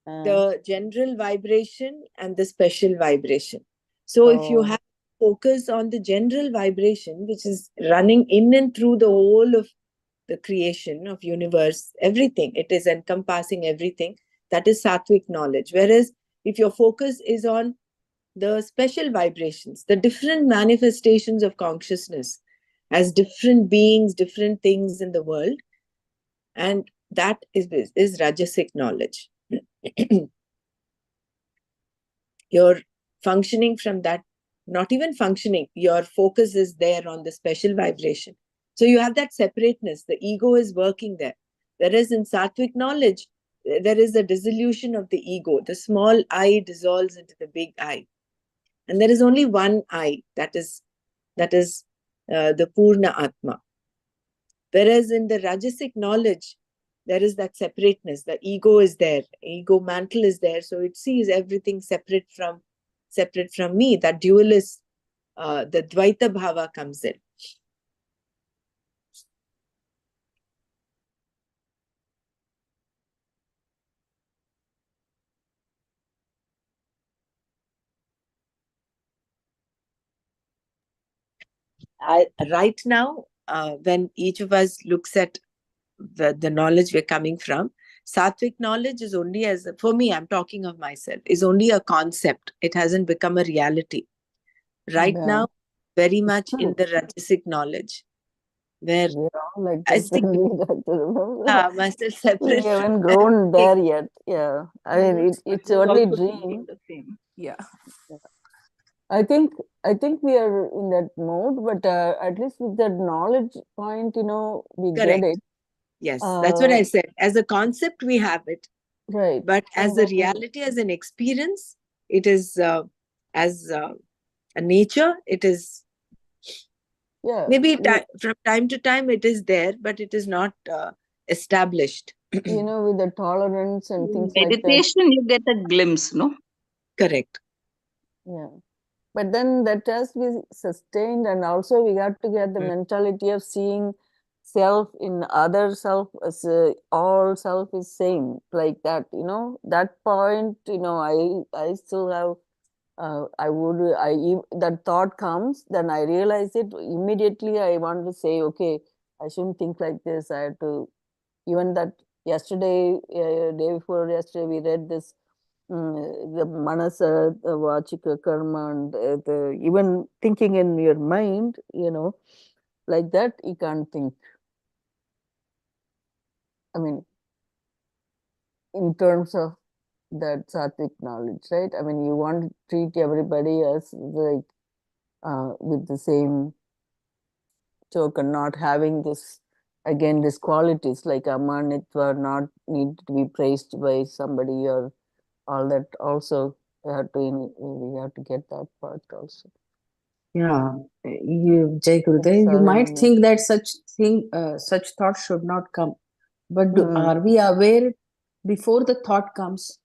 the general vibration and the special vibration. So if you have focus on the general vibration, which is running in and through the whole of the creation of universe, everything, it is encompassing everything, that is sattvic knowledge. Whereas if your focus is on the special vibrations, the different manifestations of consciousness as different beings, different things in the world, and that is rajasic knowledge. You're functioning from that, not even functioning, your focus is there on the special vibration. So you have that separateness, the ego is working there. Whereas in sattvic knowledge, there is a dissolution of the ego. The small I dissolves into the big I. And there is only one I, that is the Purna Atma. Whereas in the Rajasic knowledge, there is that separateness. The ego is there, ego mantle is there, so it sees everything separate from me. That dualist, the Dvaita Bhava comes in. Right now, when each of us looks at the knowledge we're coming from, sattvic knowledge is only, for me, I'm talking of myself, is only a concept. It hasn't become a reality. Right now, very much in the rajasic knowledge, where
like
I think myself separate.
We haven't grown there yet. Yeah, I mean, it's only dream.
Yeah.
I think we are in that mode, but at least with that knowledge point, we
Correct.
get it.
Yes, that's what I said. As a concept, we have it.
Right.
But as
And
a
then,
reality, as an experience, it is as a nature, it is
yeah,
maybe from time to time it is there, but it is not established.
you know, with the tolerance and
In
things like that.
meditation, you get a glimpse, no?
Correct.
Yeah. But then that has to be sustained, and also we got to get the mentality of seeing self in other self as all self is same, like that. You know, that point. You know, I still have. That thought comes, then I realize it immediately. I want to say, okay, I shouldn't think like this. I have to. Even that yesterday, day before yesterday, we read this the manasa, vachika karma, and even thinking in your mind, you know, like that, you can't think. I mean, in terms of that sattvic knowledge, right? I mean, you want to treat everybody as like with the same token, not having this again these qualities like amanitva, not need to be praised by somebody or all that. Also, we have to get that part also.
Yeah, Jai Gurudev, you might think that such thought should not come. But are we aware before the thought comes?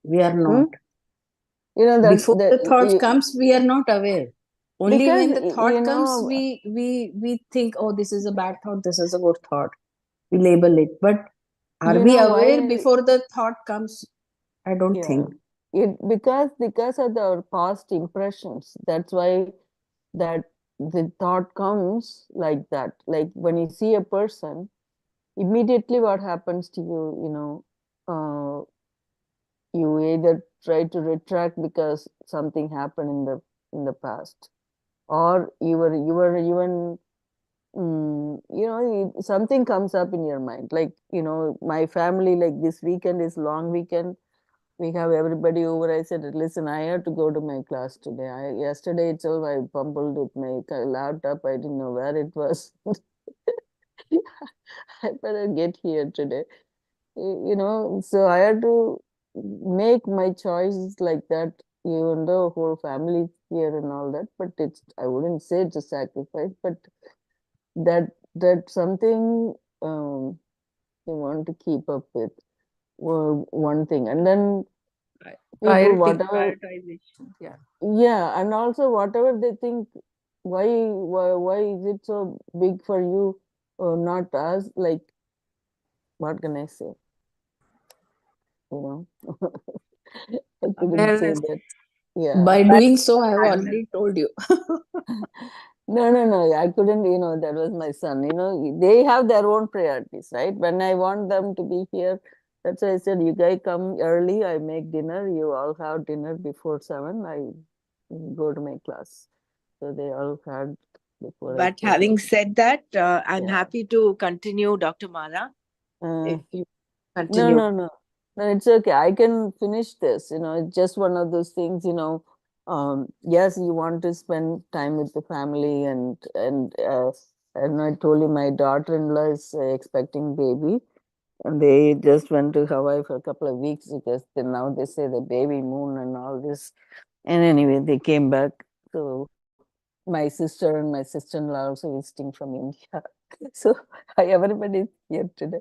We are not.
You know,
Before the thought comes, we are not aware. Only
because,
when the thought
you
comes,
know,
we think, oh, this is a bad thought, this is a good thought. We label it. But are
you
we
know
aware
why?
before the thought comes? I don't
Yeah,
think.
because of our past impressions. That's why that the thought comes like that. Like when you see a person, immediately what happens to you, you know, you either try to retract because something happened in the past, or you were even you know, something comes up in your mind, like, you know, my family, like this weekend is long weekend, we have everybody over. I said, listen, I have to go to my class today. Yesterday itself I fumbled with my laptop, I didn't know where it was. I better get here today, you know. So I had to make my choices like that, even though whole family here and all that. But it's, I wouldn't say it's a sacrifice, but that's something you want to keep up with. One thing, and then people whatever,
Prioritization. Yeah.
yeah, and also whatever they think, why is it so big for you or not us? Like, what can I say? You know, I couldn't say
Awareness.
that. Yeah.
By
But
doing so, I have already told you.
No, I couldn't, you know, that was my son. You know, they have their own priorities, right? When I want them to be here, that's why I said, you guys come early, I make dinner, you all have dinner before 7, I go to my class. So they all had before I came.
having said that, I'm
Yeah.
happy to continue, Dr. Mala, if you
No,
continue.
no, no. No, it's okay. I can finish this. You know, it's just one of those things, you know. Yes, you want to spend time with the family, and I told you my daughter-in-law is expecting baby, and they just went to Hawaii for a couple of weeks because now they say the baby moon and all this. And anyway, they came back. So my sister and my sister-in-law also visiting from India. So everybody's here today.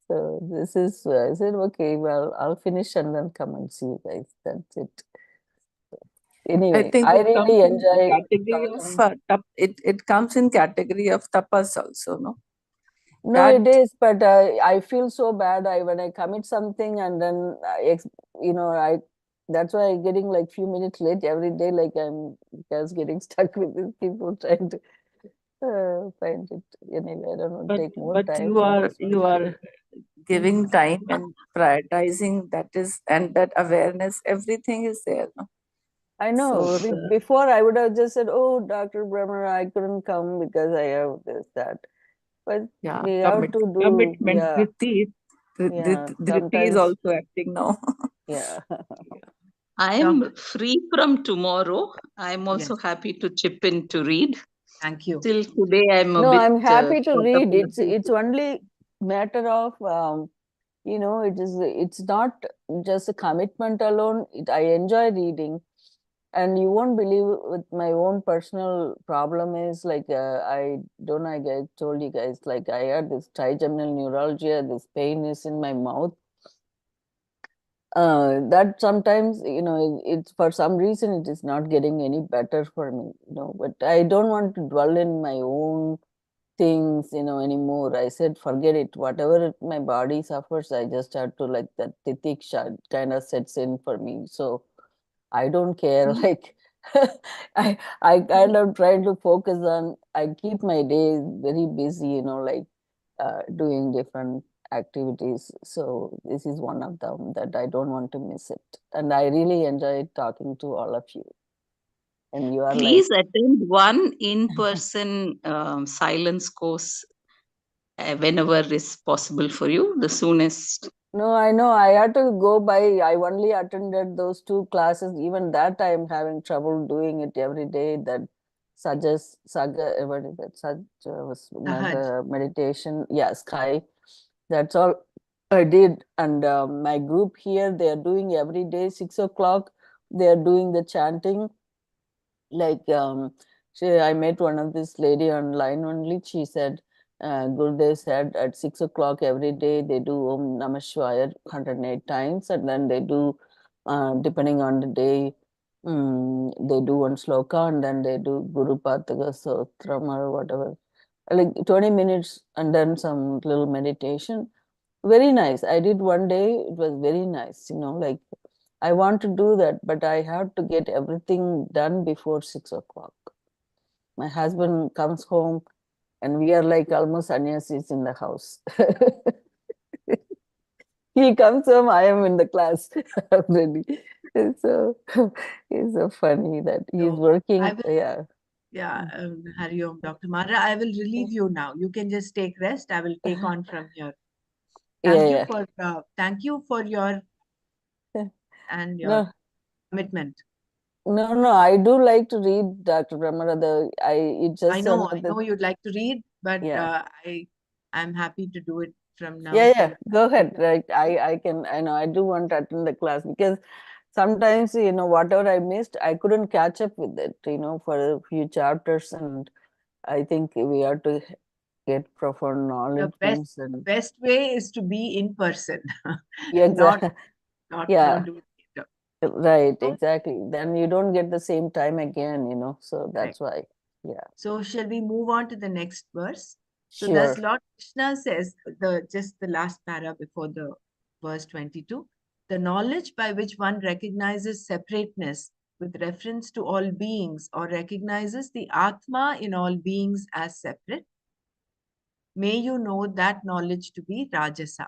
So this is, I said, okay, well, I'll finish and then come and see you guys. That's it.
I
Anyway,
think
I
it comes
really
in the
enjoy
category
talking.
of it comes in category of tapas also, no?
No,
That
it is, but I feel so bad. When I commit something and then you know, that's why I'm getting like few minutes late every day. Like I'm just getting stuck with these people trying to find it. Anyway, I don't want to take more
but
time. I just want
you
to
are
say.
giving time and prioritizing, that is, and that awareness, everything is there, no?
I know.
So
Before I would have just said, "Oh, Dr. Brahmer, I couldn't come because I have this that." But
yeah,
we have to do,
commitment.
yeah, yeah.
Dhriti is
Sometimes,
also acting now.
yeah.
I
Doc-
am free from tomorrow. I'm
yes,
also happy to chip in to read.
thank you.
Till today, I'm a
No,
bit
I'm happy to
short of
read. It's
energy.
only matter of it's not just a commitment alone. I enjoy reading, and you won't believe with my own personal problem is like I don't know, I told you guys, like I had this trigeminal neuralgia, this pain is in my mouth. That sometimes, it's for some reason it is not getting any better for me, but I don't want to dwell in my own things, anymore. I said, forget it. Whatever my body suffers, I just have to, like, that titik kind of sets in for me. So I don't care. Like, I kind of try to focus on, I keep my day very busy, like doing different activities. So this is one of them that I don't want to miss it. And I really enjoyed talking to all of you. And you are
Please attend one in-person silence course whenever is possible for you, the soonest.
No, I know. I had to go by. I only attended those 2 classes. Even that, I am having trouble doing it every day. That what is that? Was another meditation. Yeah, Sky. That's all I did. And my group here, they are doing every day 6 o'clock. They are doing the chanting. Like I met one of this lady online only. She said, Gurudev said at 6 o'clock every day they do Om Namah Shivaya 108 times, and then they do, depending on the day, they do one sloka, and then they do Guru Pataka Sotram or whatever, like 20 minutes, and then some little meditation. Very nice. I did one day. It was very nice. Like I want to do that, but I have to get everything done before 6 o'clock. My husband comes home and we are like almost sannyasis in the house. He comes home, I am in the class already. So it's so funny that he's working. Yeah.
Yeah, Hari Om, Dr. Mara, I will relieve you now. You can just take rest. I will take on from here.
Yeah.
Thank you for your and your
No,
commitment.
no, I do like to read, Dr. Brahmarada. It's
I
just
know
another.
you'd like to read, but
Yeah.
I'm happy to do it from now.
Yeah, go ahead. Right. I know I do want to attend the class because sometimes, whatever I missed, I couldn't catch up with it, for a few chapters. And I think we have to get profound knowledge means and
best way is to be in person,
yeah,
not
exactly. Yeah,
do it later.
right,
So,
exactly. Then you don't get the same time again, so
right.
that's why. Yeah,
So shall we move on to the next verse? So thus
sure.
Lord Krishna says, just the last para before the verse 22, the knowledge by which one recognizes separateness with reference to all beings or recognizes the Atma in all beings as separate, may you know that knowledge to be Rajasa.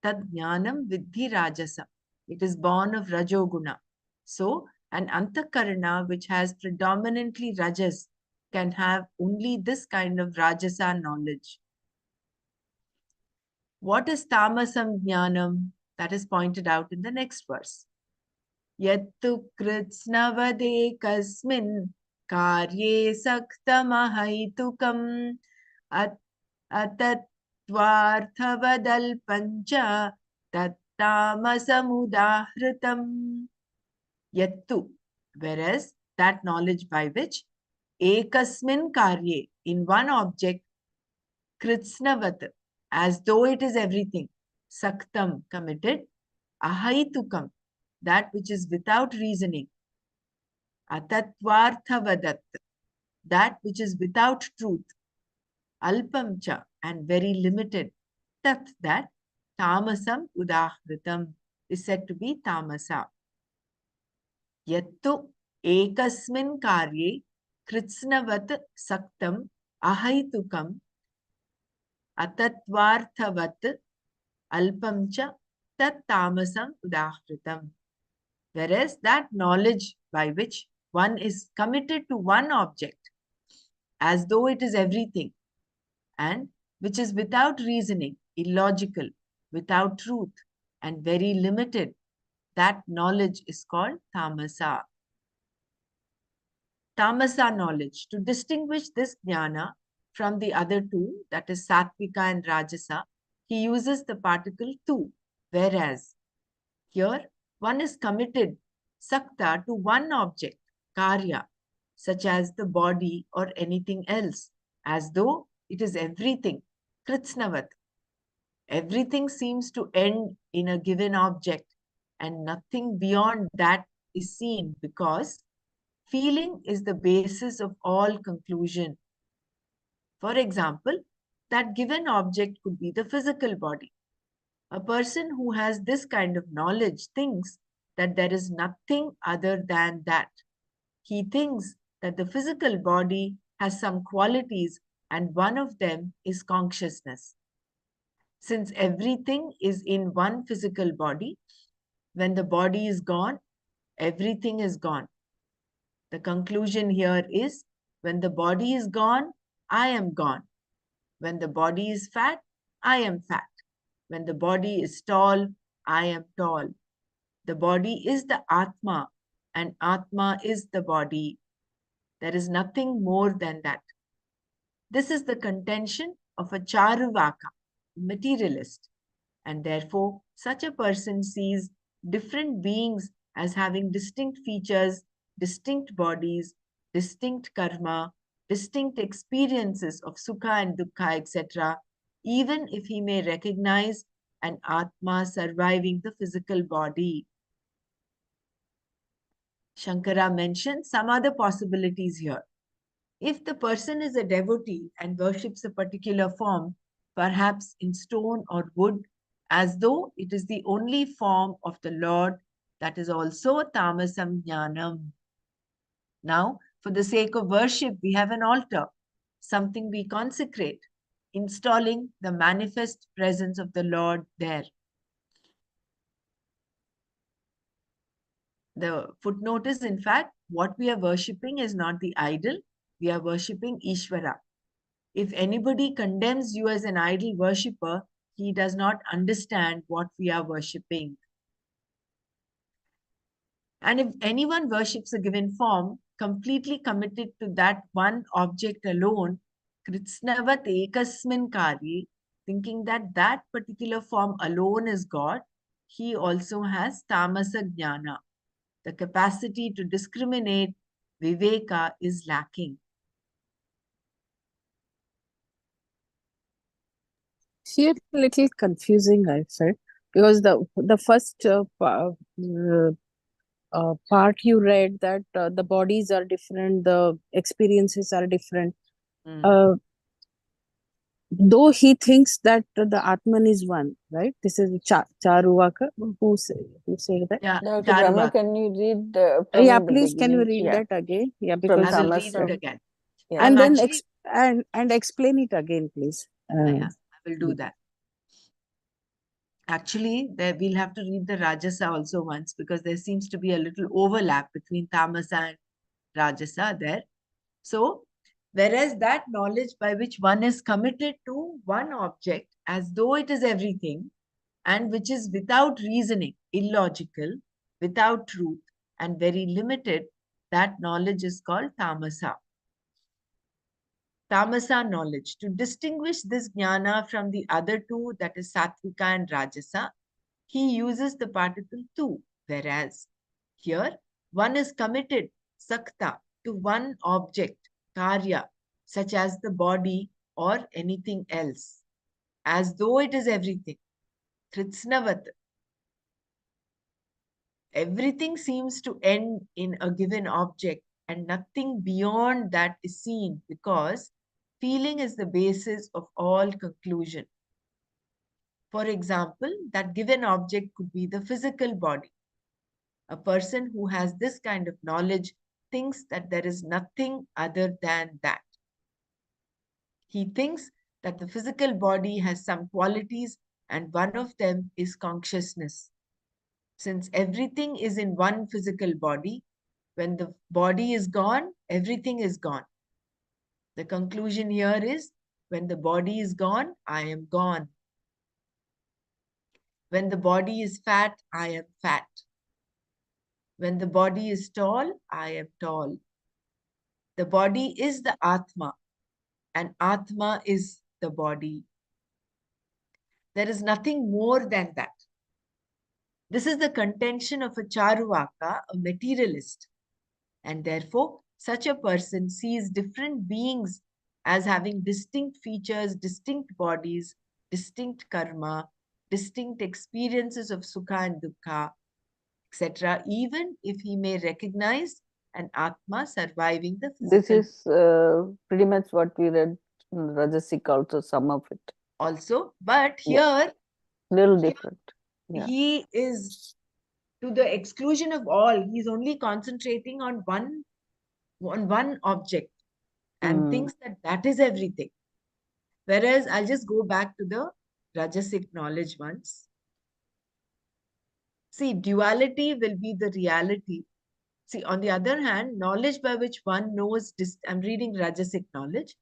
Tad jnanam vidhi Rajasa. It is born of Rajoguna. So, an antakarana which has predominantly Rajas can have only this kind of Rajasa knowledge. What is tamasam jnanam? That is pointed out in the next verse. Yattu kritsnavade kasmin karye saktamahaitukam atatvarthavadalpancha tattamasamudahritam. Yattu, whereas that knowledge by which ekasmin karye, in one object, kritsnavat, as though it is everything, saktam, committed, ahaitukam, that which is without reasoning, atatvarthavadat, that which is without truth, alpamcha, and very limited, tat, that, tamasam udahritam, is said to be tamasa. Yattu ekasmin karye kritsnavat saktam ahaitukam atatvarthavat alpamcha tat tamasam udahritam. Whereas that knowledge by which one is committed to one object as though it is everything and which is without reasoning, illogical, without truth, and very limited, that knowledge is called tamasa. Tamasa knowledge. To distinguish this jnana from the other two, that is Sattvika and Rajasa, he uses the particle tu, whereas. Here, one is committed, sakta, to one object, karya, such as the body or anything else, as though it is everything, kritsnavat. Everything seems to end in a given object, and nothing beyond that is seen because feeling is the basis of all conclusion. For example, that given object could be the physical body. A person who has this kind of knowledge thinks that there is nothing other than that. He thinks that the physical body has some qualities, and one of them is consciousness. Since everything is in one physical body, when the body is gone, everything is gone. The conclusion here is, when the body is gone, I am gone. When the body is fat, I am fat. When the body is tall, I am tall. The body is the Atma, and Atma is the body. There is nothing more than that. This is the contention of a Charuvaka, materialist, and therefore such a person sees different beings as having distinct features, distinct bodies, distinct karma, distinct experiences of sukha and dukkha, etc., even if he may recognize an Atma surviving the physical body. Shankara mentions some other possibilities here. If the person is a devotee and worships a particular form, perhaps in stone or wood, as though it is the only form of the Lord, that is also tamasam jnanam. Now, for the sake of worship, we have an altar, something we consecrate, installing the manifest presence of the Lord there. The footnote is, in fact, what we are worshipping is not the idol, we are worshipping Ishvara. If anybody condemns you as an idol worshipper, he does not understand what we are worshipping. And if anyone worships a given form, completely committed to that one object alone, kritsnavat ekasmin karye, thinking that that particular form alone is God, he also has tamasa jnana. The capacity to discriminate, viveka, is lacking.
Here, a little confusing, I felt, because the first part you read, that the bodies are different, the experiences are different. Uh, though he thinks that the Atman is one, right? This is Charuvaka who said that.
Yeah,
Dr.
Charuvaka.
Brahma, can you read from
Yeah,
the
please, can you
beginning?
read that again? Yeah,
From
because
I will
Thomas.
read it again.
Yeah.
and then
actually,
and explain it again, please.
yeah, I will do that. Actually, we'll have to read the Rajasa also once, because there seems to be a little overlap between Tamasa and Rajasa there. So, whereas that knowledge by which one is committed to one object as though it is everything, and which is without reasoning, illogical, without truth, and very limited, that knowledge is called Tamasa. Tamasa knowledge. To distinguish this jnana from the other two, that is Satvika and Rajasa, he uses the particle tu, whereas here one is committed, sakta, to one object, karya, such as the body or anything else, as though it is everything. Kritsnavat. Everything seems to end in a given object, and nothing beyond that is seen, because feeling is the basis of all conclusion. For example, that given object could be the physical body. A person who has this kind of knowledge thinks that there is nothing other than that. He thinks that the physical body has some qualities, and one of them is consciousness. Since everything is in one physical body, when the body is gone, everything is gone. The conclusion here is, when the body is gone, I am gone. When the body is fat, I am fat. When the body is tall, I am tall. The body is the Atma, and Atma is the body. There is nothing more than that. This is the contention of a Charuvaka, a materialist. And therefore, such a person sees different beings as having distinct features, distinct bodies, distinct karma, distinct experiences of sukha and dukkha, etc., even if he may recognize an Atma surviving the
This
physical
is pretty much what we read in Rajasic also, some of it.
also. But
Yeah.
here,
Little different. Yeah.
he is, to the exclusion of all, he's only concentrating on one object and thinks that that is everything. Whereas I'll just go back to the Rajasic knowledge once. See, duality will be the reality. See, on the other hand, knowledge by which one knows, I'm reading Rajasic knowledge,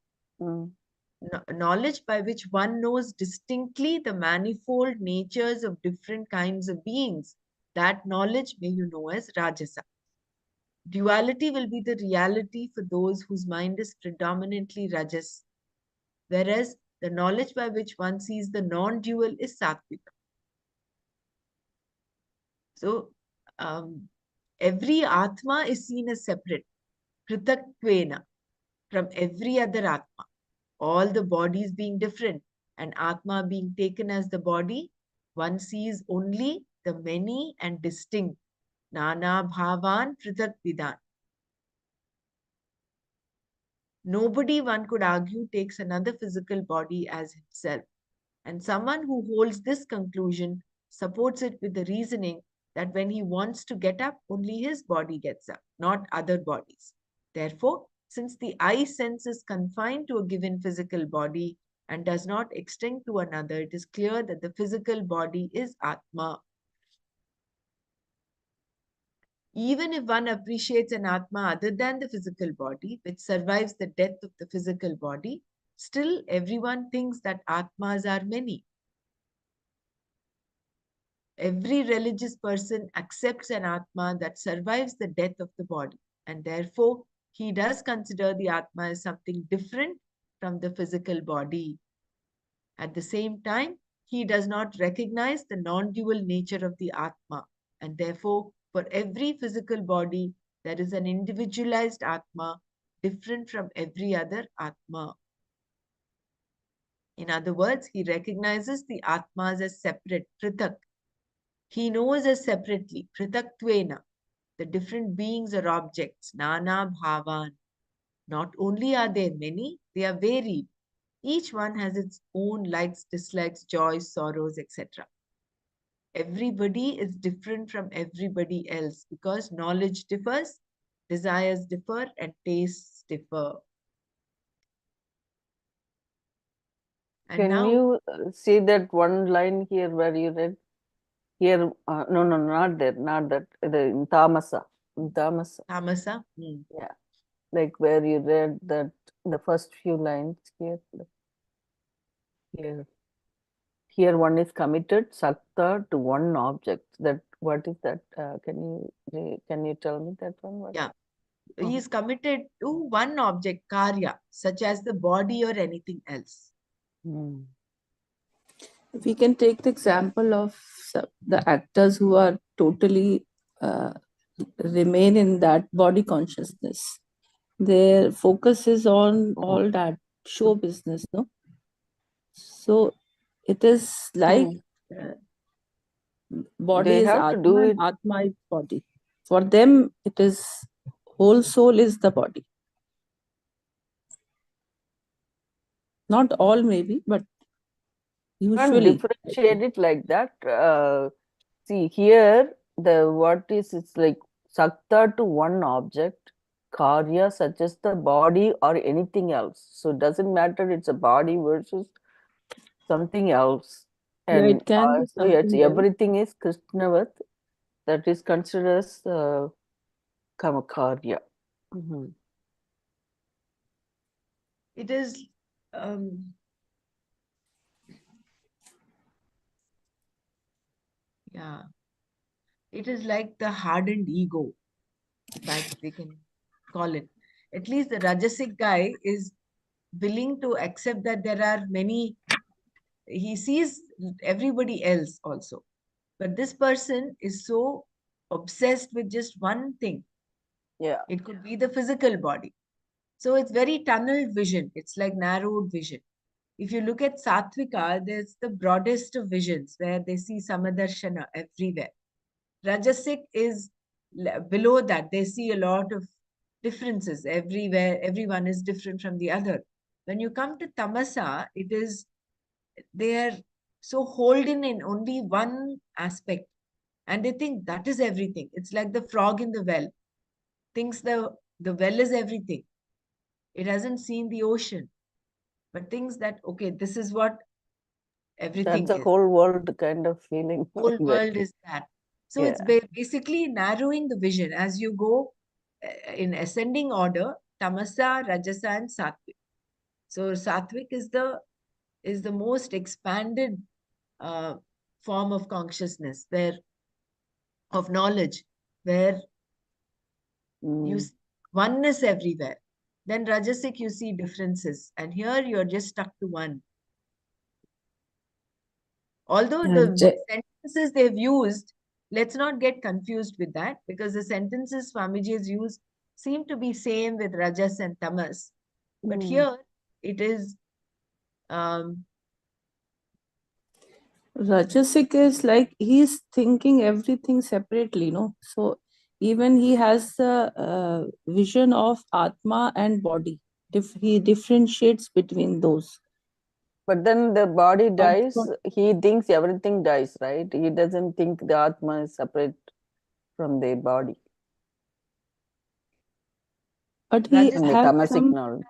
knowledge by which one knows distinctly the manifold natures of different kinds of beings. That knowledge may you know as Rajasa. Duality will be the reality for those whose mind is predominantly Rajas, whereas the knowledge by which one sees the non-dual is Sattvika. So, every Atma is seen as separate, Prithaktvena, from every other Atma. All the bodies being different and Atma being taken as the body, one sees only the many and distinct, Nana Bhavan Prithakvidan. Nobody, one could argue, takes another physical body as himself. And someone who holds this conclusion supports it with the reasoning that when he wants to get up, only his body gets up, not other bodies. Therefore, since the eye sense is confined to a given physical body and does not extend to another, it is clear that the physical body is Atma. Even if one appreciates an Atma other than the physical body, which survives the death of the physical body, still everyone thinks that Atmas are many. Every religious person accepts an Atma that survives the death of the body, and therefore he does consider the Atma as something different from the physical body. At the same time, he does not recognize the non-dual nature of the Atma, and therefore for every physical body, there is an individualized Atma different from every other Atma. In other words, he recognizes the Atmas as separate, Prithak. He knows as separately, Prithaktvena, the different beings or objects, Nana Bhavan. Not only are there many, they are varied. Each one has its own likes, dislikes, joys, sorrows, etc. Everybody is different from everybody else because knowledge differs, desires differ, and tastes differ. And
Can
now,
you see that one line here where you read? Here, no, not there, not that. In Tamasa. In Tamasa.
Tamasa.
Yeah. Like where you read that the first few lines here. Here. Here one is committed sakta to one object. That what is that? Can you tell me that one?
Yeah. He is committed to one object, karya, such as the body or anything else.
We can take the example of the actors who are totally remain in that body consciousness. Their focus is on all that show business, no? So it is like body
They
is
have to do
Atma and
it.
Atma is body. For them, it is whole soul is the body. Not all maybe, but
Can't
usually.
differentiate it like that. See here, the what is it's like sakta to one object, karya such as the body or anything else. So it doesn't matter it's a body versus something else.
Yeah,
And
it can be
so it's
something else.
everything is Krishnavat that is considered as karya.
It is yeah. It is like the hardened ego, if we can call it. At least the Rajasic guy is willing to accept that there are many he sees everybody else also. But this person is so obsessed with just one thing.
Yeah.
It could be the physical body. So it's very tunnel vision. It's like narrowed vision. If you look at Satvika, there's the broadest of visions where they see Samadarshana everywhere. Rajasic is below that. They see a lot of differences everywhere. Everyone is different from the other. When you come to Tamasa, it is, they are so holden in only one aspect. And they think that is everything. It's like the frog in the well. Thinks the well is everything. It hasn't seen the ocean, but thinks that, okay, this is what everything
That's a
is.
whole world kind of feeling.
Whole world is that. So
Yeah.
it's basically narrowing the vision as you go in ascending order, tamasa, rajasa, and sattvic. So sattvic is the most expanded form of consciousness, where of knowledge, where you oneness everywhere. Then rajasic, you see differences, and here you're just stuck to one. Although the sentences they've used, let's not get confused with that, because the sentences Swamiji has used seem to be same with Rajas and Tamas. But here it is
Rajasic is like he's thinking everything separately, no? So even he has the vision of Atma and body. He differentiates between those.
But then the body
But
dies, he thinks everything dies, right? He doesn't think the Atma is separate from the body.
he
And the
has
tamasic
some.
knowledge.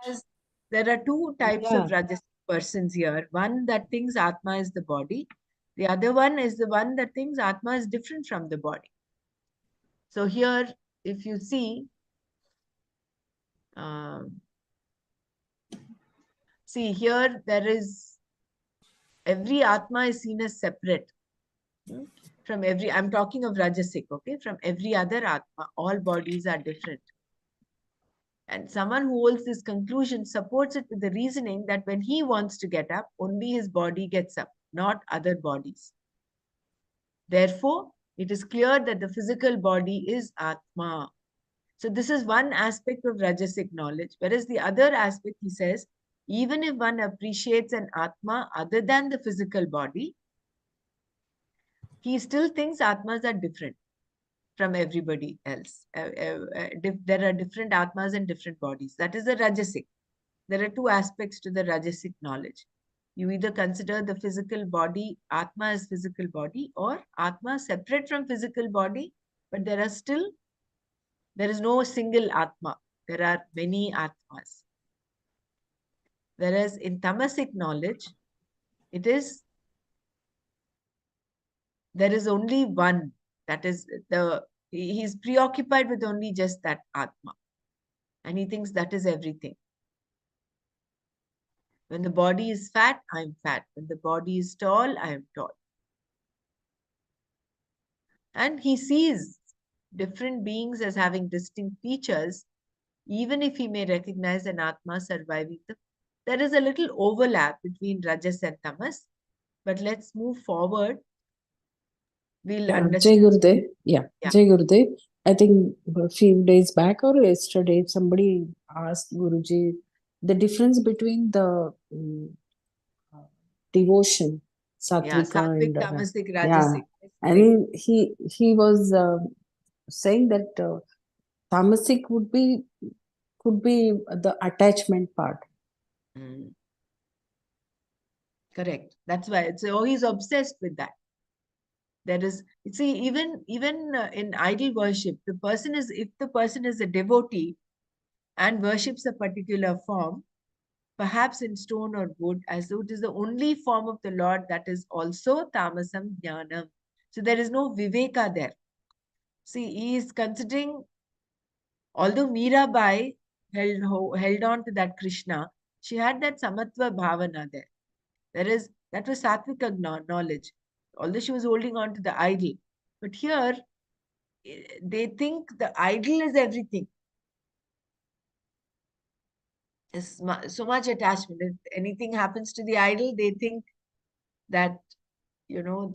there are two types
Yeah.
of Rajasic persons here. One that thinks Atma is the body. The other one is the one that thinks Atma is different from the body. So here, if you see, here there is, every Atma is seen as separate from every, I'm talking of Rajasic, okay? From every other Atma, all bodies are different. And someone who holds this conclusion supports it with the reasoning that when he wants to get up, only his body gets up, not other bodies. Therefore, it is clear that the physical body is Atma. So this is one aspect of Rajasic knowledge. Whereas the other aspect, he says, even if one appreciates an Atma other than the physical body, he still thinks Atmas are different from everybody else. There are different Atmas and different bodies. That is the Rajasic. There are two aspects to the Rajasic knowledge. You either consider the physical body, Atma as physical body, or Atma separate from physical body, but there is no single Atma. There are many Atmas. Whereas in Tamasic knowledge, there is only one. That is he's preoccupied with only just that Atma. And he thinks that is everything. When the body is fat, I'm fat. When the body is tall, I am tall. And he sees different beings as having distinct features, even if he may recognize an Atma surviving them. There is a little overlap between Rajas and Tamas, but let's move forward. We'll
Jai
understand.
Gurudev. Yeah, Jai Gurudev. I think a few days back or yesterday, somebody asked Guruji the difference between the devotion,
Yeah,
Satvika
Sattvic,
and
Tamasic,
yeah,
Rajasic.
and he was saying that Tamasic could be the attachment part.
Correct. That's why he's obsessed with that. There is, you see, even in idol worship, if the person is a devotee and worships a particular form, perhaps in stone or wood, as though it is the only form of the Lord, that is also tamasam jnanam. So there is no viveka there. See, he is considering, although Mirabai held on to that Krishna, she had that samatva bhavana there. That was sattvika knowledge, although she was holding on to the idol. But here, they think the idol is everything. There's so much attachment. If anything happens to the idol, they think that, you know,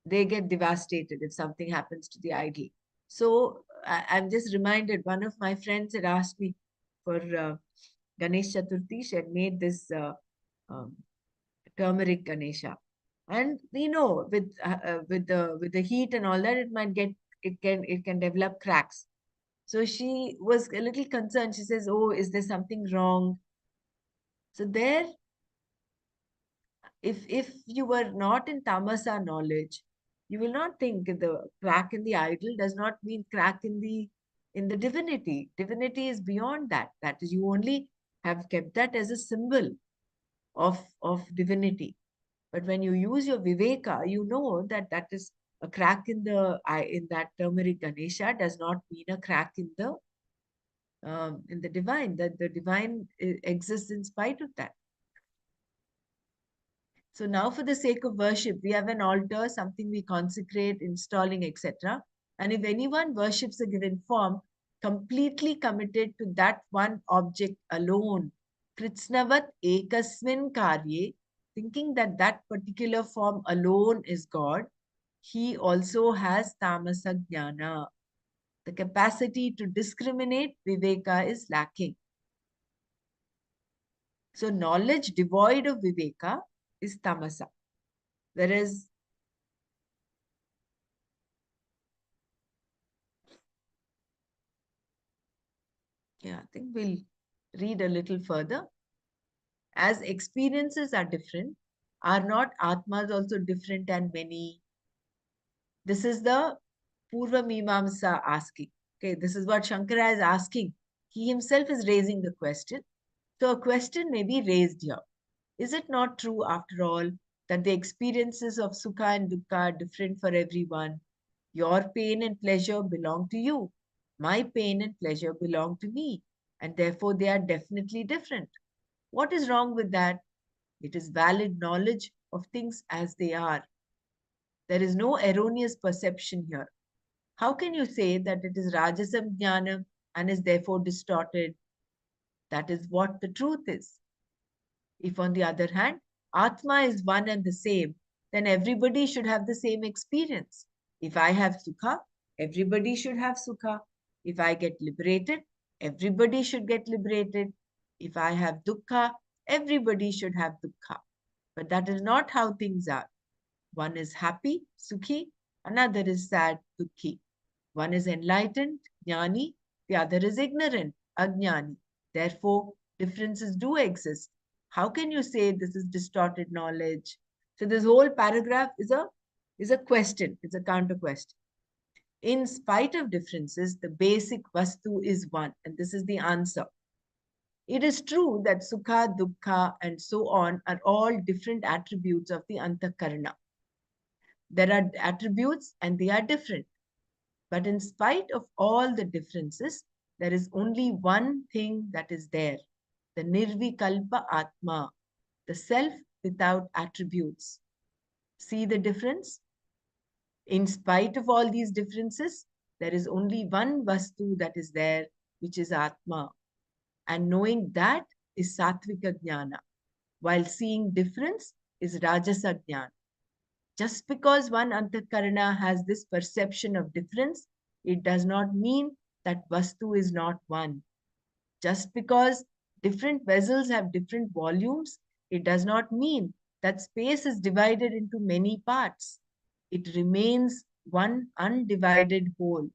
they get devastated if something happens to the idol. So I'm just reminded, one of my friends had asked me for Ganesh Chaturthi. She had made this um, turmeric Ganesha, and with the heat and all that, it can develop cracks. So she was a little concerned. She says, "Oh, is there something wrong?" So there, if you were not in tamasa knowledge, you will not think the crack in the idol does not mean crack in the divinity. Divinity is beyond that. That is, you only have kept that as a symbol of divinity. But when you use your viveka, you know that that is a crack in that turmeric Ganesha does not mean a crack in the divine. That the divine exists in spite of that. So now, for the sake of worship, we have an altar, something we consecrate, installing, etc. And if anyone worships a given form, completely committed to that one object alone, kritsnavat ekasmin karye, thinking that that particular form alone is God, he also has tamasa jnana. The capacity to discriminate, viveka, is lacking. So knowledge devoid of viveka is tamasa. Whereas I think we'll read a little further. As experiences are different, are not Atmas also different and many? This is the Purva Mimamsa asking. Okay, this is what Shankara is asking. He himself is raising the question. So a question may be raised here. Is it not true, after all, that the experiences of Sukha and Dukkha are different for everyone? Your pain and pleasure belong to you. My pain and pleasure belong to me. And therefore, they are definitely different. What is wrong with that? It is valid knowledge of things as they are. There is no erroneous perception here. How can you say that it is Rajasam Jnanam and is therefore distorted? That is what the truth is. If, on the other hand, Atma is one and the same, then everybody should have the same experience. If I have Sukha, everybody should have Sukha. If I get liberated, everybody should get liberated. If I have Dukkha, everybody should have Dukkha. But that is not how things are. One is happy, Sukhi, another is sad, Dukhi. One is enlightened, Jnani, the other is ignorant, Ajnani. Therefore, differences do exist. How can you say this is distorted knowledge? So this whole paragraph is a question, it's a counter question. In spite of differences, the basic vastu is one, and this is the answer. It is true that Sukha, Dukkha, and so on are all different attributes of the Antakarana. There are attributes and they are different. But in spite of all the differences, there is only one thing that is there, the Nirvikalpa Atma, the self without attributes. See the difference? In spite of all these differences, there is only one Vastu that is there, which is Atma. And knowing that is Sattvika Jnana, while seeing difference is Rajasa Jnana. Just because one Antakarana has this perception of difference, it does not mean that Vastu is not one. Just because different vessels have different volumes, it does not mean that space is divided into many parts. It remains one undivided whole.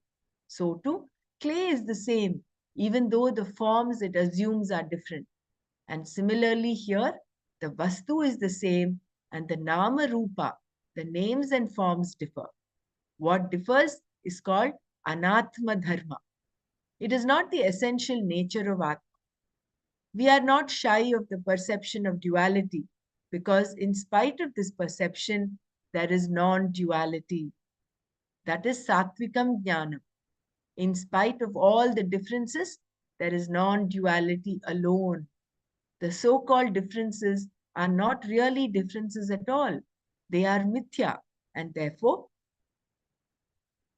So too, clay is the same, even though the forms it assumes are different. And similarly here, the Vastu is the same and the Nama Rupa, the names and forms differ. What differs is called Anatma Dharma. It is not the essential nature of Atma. We are not shy of the perception of duality because in spite of this perception, there is non-duality. That is Sattvikam Jnanam. In spite of all the differences, there is non-duality alone. The so-called differences are not really differences at all. They are mithya, and therefore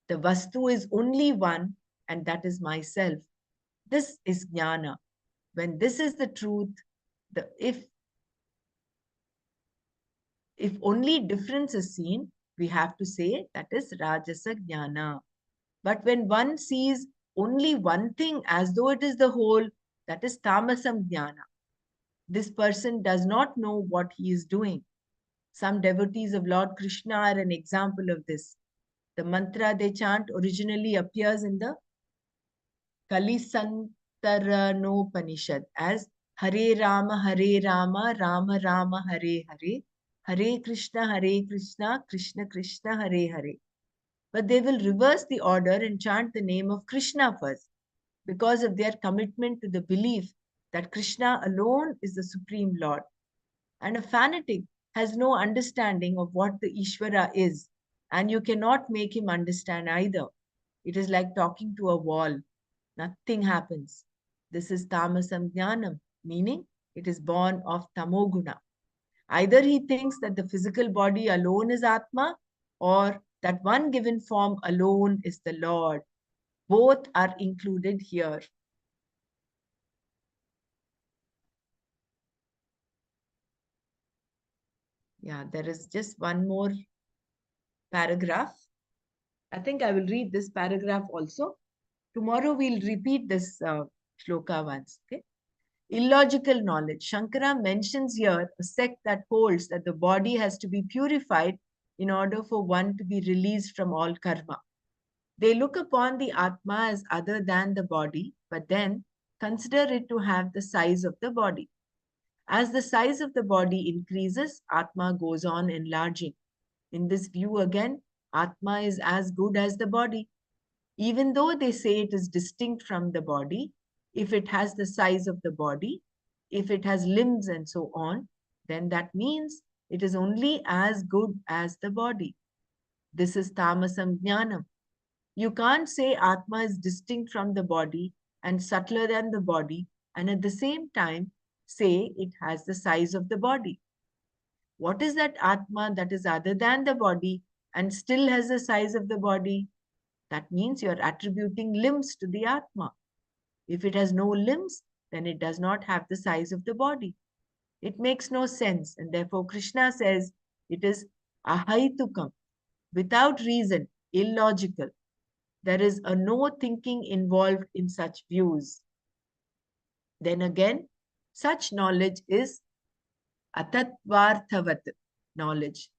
the Vastu is only one, and that is myself. This is jnana. When this is the truth, if only difference is seen, we have to say that is rajasa jnana. But when one sees only one thing as though it is the whole, that is tamasam jnana. This person does not know what he is doing. Some devotees of Lord Krishna are an example of this. The mantra they chant originally appears in the Kalisantaranopanishad as Hare Rama, Rama Rama, Hare Hare, Hare Krishna, Krishna Krishna, Hare Hare. But they will reverse the order and chant the name of Krishna first because of their commitment to the belief that Krishna alone is the Supreme Lord. And a fanatic has no understanding of what the Ishvara is, and you cannot make him understand either. It is like talking to a wall. Nothing happens. This is tamasam jnanam, meaning it is born of tamoguna. Either he thinks that the physical body alone is Atma, or that one given form alone is the Lord. Both are included here. Yeah, there is just one more paragraph. I think I will read this paragraph also. Tomorrow we'll repeat this shloka once. Okay? Illogical knowledge. Shankara mentions here a sect that holds that the body has to be purified in order for one to be released from all karma. They look upon the Atma as other than the body, but then consider it to have the size of the body. As the size of the body increases, Atma goes on enlarging. In this view again, Atma is as good as the body. Even though they say it is distinct from the body, if it has the size of the body, if it has limbs and so on, then that means it is only as good as the body. This is tamasam jnanam. You can't say Atma is distinct from the body and subtler than the body, and at the same time say it has the size of the body. What is that Atma that is other than the body and still has the size of the body? That means you are attributing limbs to the Atma. If it has no limbs, then it does not have the size of the body. It makes no sense, and therefore Krishna says it is ahaitukam, without reason, illogical. There is a no thinking involved in such views. Then again, such knowledge is atatvarthavat knowledge,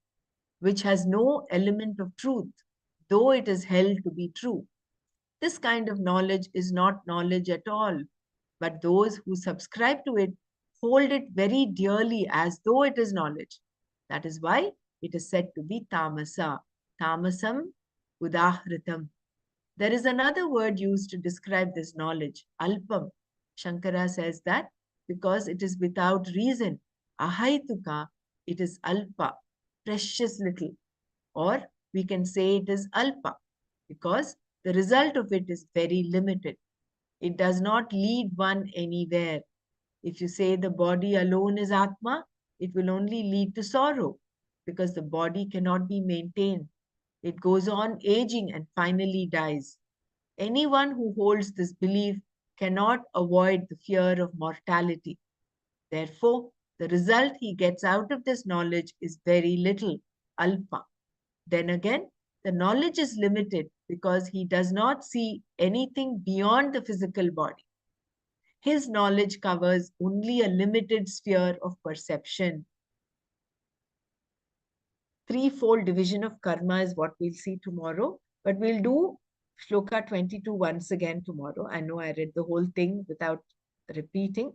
which has no element of truth, though it is held to be true. This kind of knowledge is not knowledge at all, but those who subscribe to it hold it very dearly as though it is knowledge. That is why it is said to be tamasa, tamasam udahritam. There is another word used to describe this knowledge, alpam. Shankara says that because it is without reason, ahaituka, it is alpa, precious little. Or we can say it is alpa because the result of it is very limited. It does not lead one anywhere. If you say the body alone is Atma, it will only lead to sorrow because the body cannot be maintained. It goes on aging and finally dies. Anyone who holds this belief cannot avoid the fear of mortality. Therefore, the result he gets out of this knowledge is very little, alpa. Then again, the knowledge is limited because he does not see anything beyond the physical body. His knowledge covers only a limited sphere of perception. Threefold division of karma is what we'll see tomorrow, but we'll do Shloka 22 once again tomorrow. I know I read the whole thing without repeating,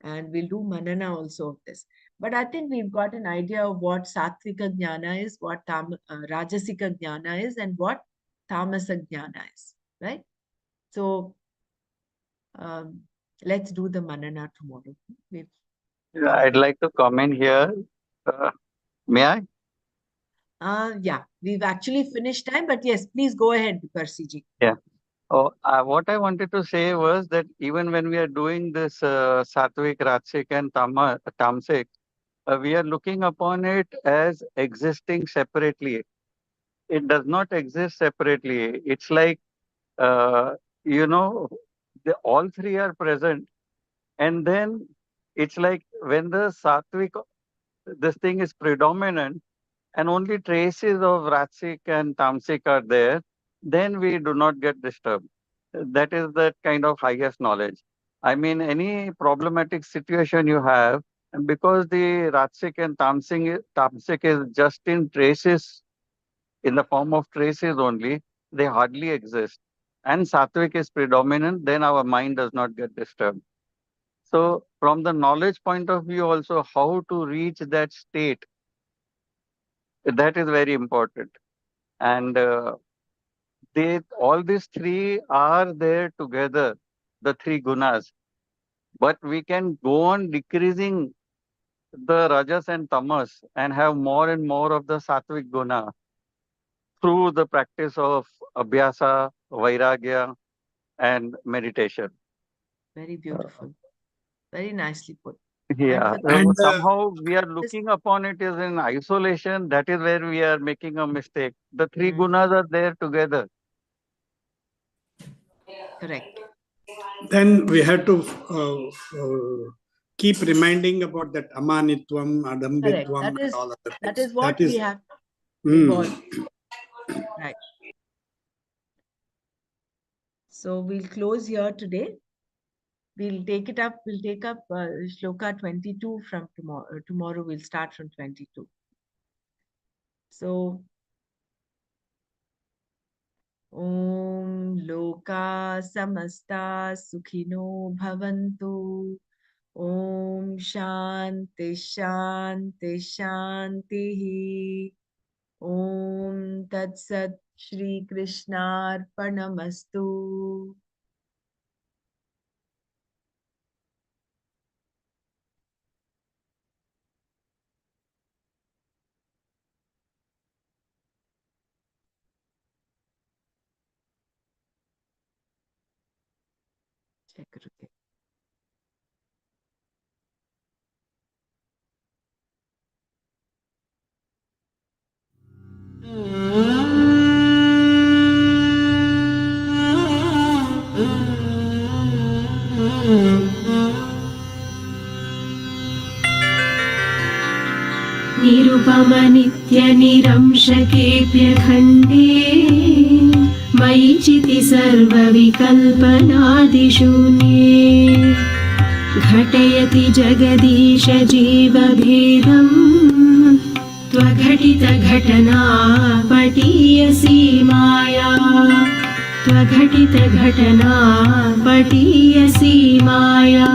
and we'll do Manana also of this. But I think we've got an idea of what Sattvika Jnana is, what Rajasika Jnana is, and what Tamasa Jnana is, right? So let's do the Manana tomorrow.
I'd like to comment here. May I?
Yeah, we've actually finished time, but yes, please go ahead, Percy ji.
Yeah. Oh, what I wanted to say was that even when we are doing this Sattvic, Rajasic, and Tamasic, we are looking upon it as existing separately. It does not exist separately. It's like, uh, you know, all three are present, and then it's like when the sattvic, this thing is predominant, and only traces of Ratsik and Tamsik are there, then we do not get disturbed. That is the kind of highest knowledge. I mean, any problematic situation you have, and because the Ratsik and Tamsik is just in traces, in the form of traces only, they hardly exist. And Sattvic is predominant, then our mind does not get disturbed. So, from the knowledge point of view, also, how to reach that state, that is very important. And all these three are there together, the three gunas. But we can go on decreasing the rajas and tamas and have more and more of the sattvic guna through the practice of abhyasa, vairagya, and meditation.
Very beautiful. Very nicely put.
Yeah,
And
somehow we are looking upon it as in isolation. That is where we are making a mistake. The three gunas are there together.
Correct.
then we have to keep reminding about that amanitvam, adambitvam,
Correct.
and all other
That
things.
is what we have
Mm.
evolved. Right. So we'll close here today. We'll take it up. We'll take up shloka 22 from tomorrow. Tomorrow we'll start from 22. So, Om Loka Samasta Sukhino Bhavantu. Om Shanti Shanti Shanti. Om Tat Sat Shri Krishnarpanamastu. Check it again.
निरुपमनित्यनिरंशकेऽप्यखण्डे मयि चिति सर्वविकल्पनादिशून्ये घटयति जगदीश जीवभेदम् त्वघटितघटना पटीयसी माया त्वघटितघटना पटीयसी माया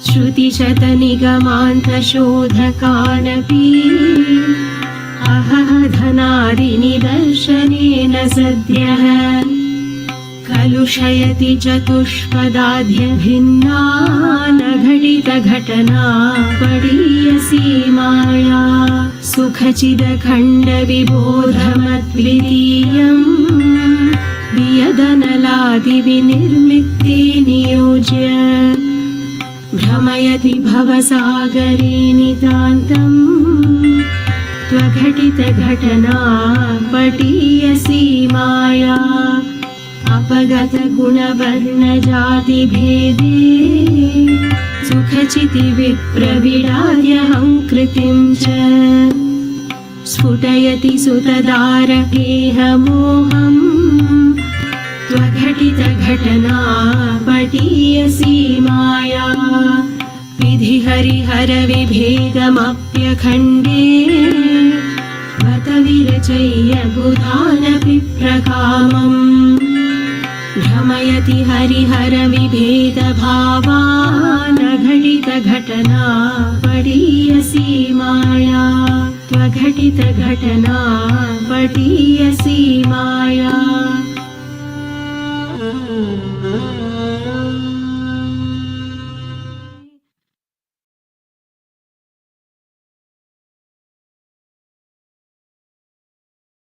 श्रुतिशतनिगमान्तशोधकानपि अहह धनादिनिदर्शनेन सद्यः कलुषयति चतुष्पदाद्यभिन्ना न घटितघटना पडीयसी माया सुखचिदखण्डविबोधमद्वितीयम् वियदनलादिविनिर्मित्ते नियोज्य भ्रमयति भवसागरे नितान्तम् त्वघटितघटना पटीयसी माया अपगतगुणवर्णजातिभेदे सुखचितिविप्रविडाद्यहङ्कृतिं च स्फुटयति सुतदारकेहमोहम् त्वघटितघटना पटीयसी माया विधिहरिहरविभेदमप्यखण्डे बत विरचय्य बुधानपि प्रकामम् भ्रमयति हरिहरविभेदभावान् घटितघटना पडीयसी माया त्वघटितघटना पडीयसी माया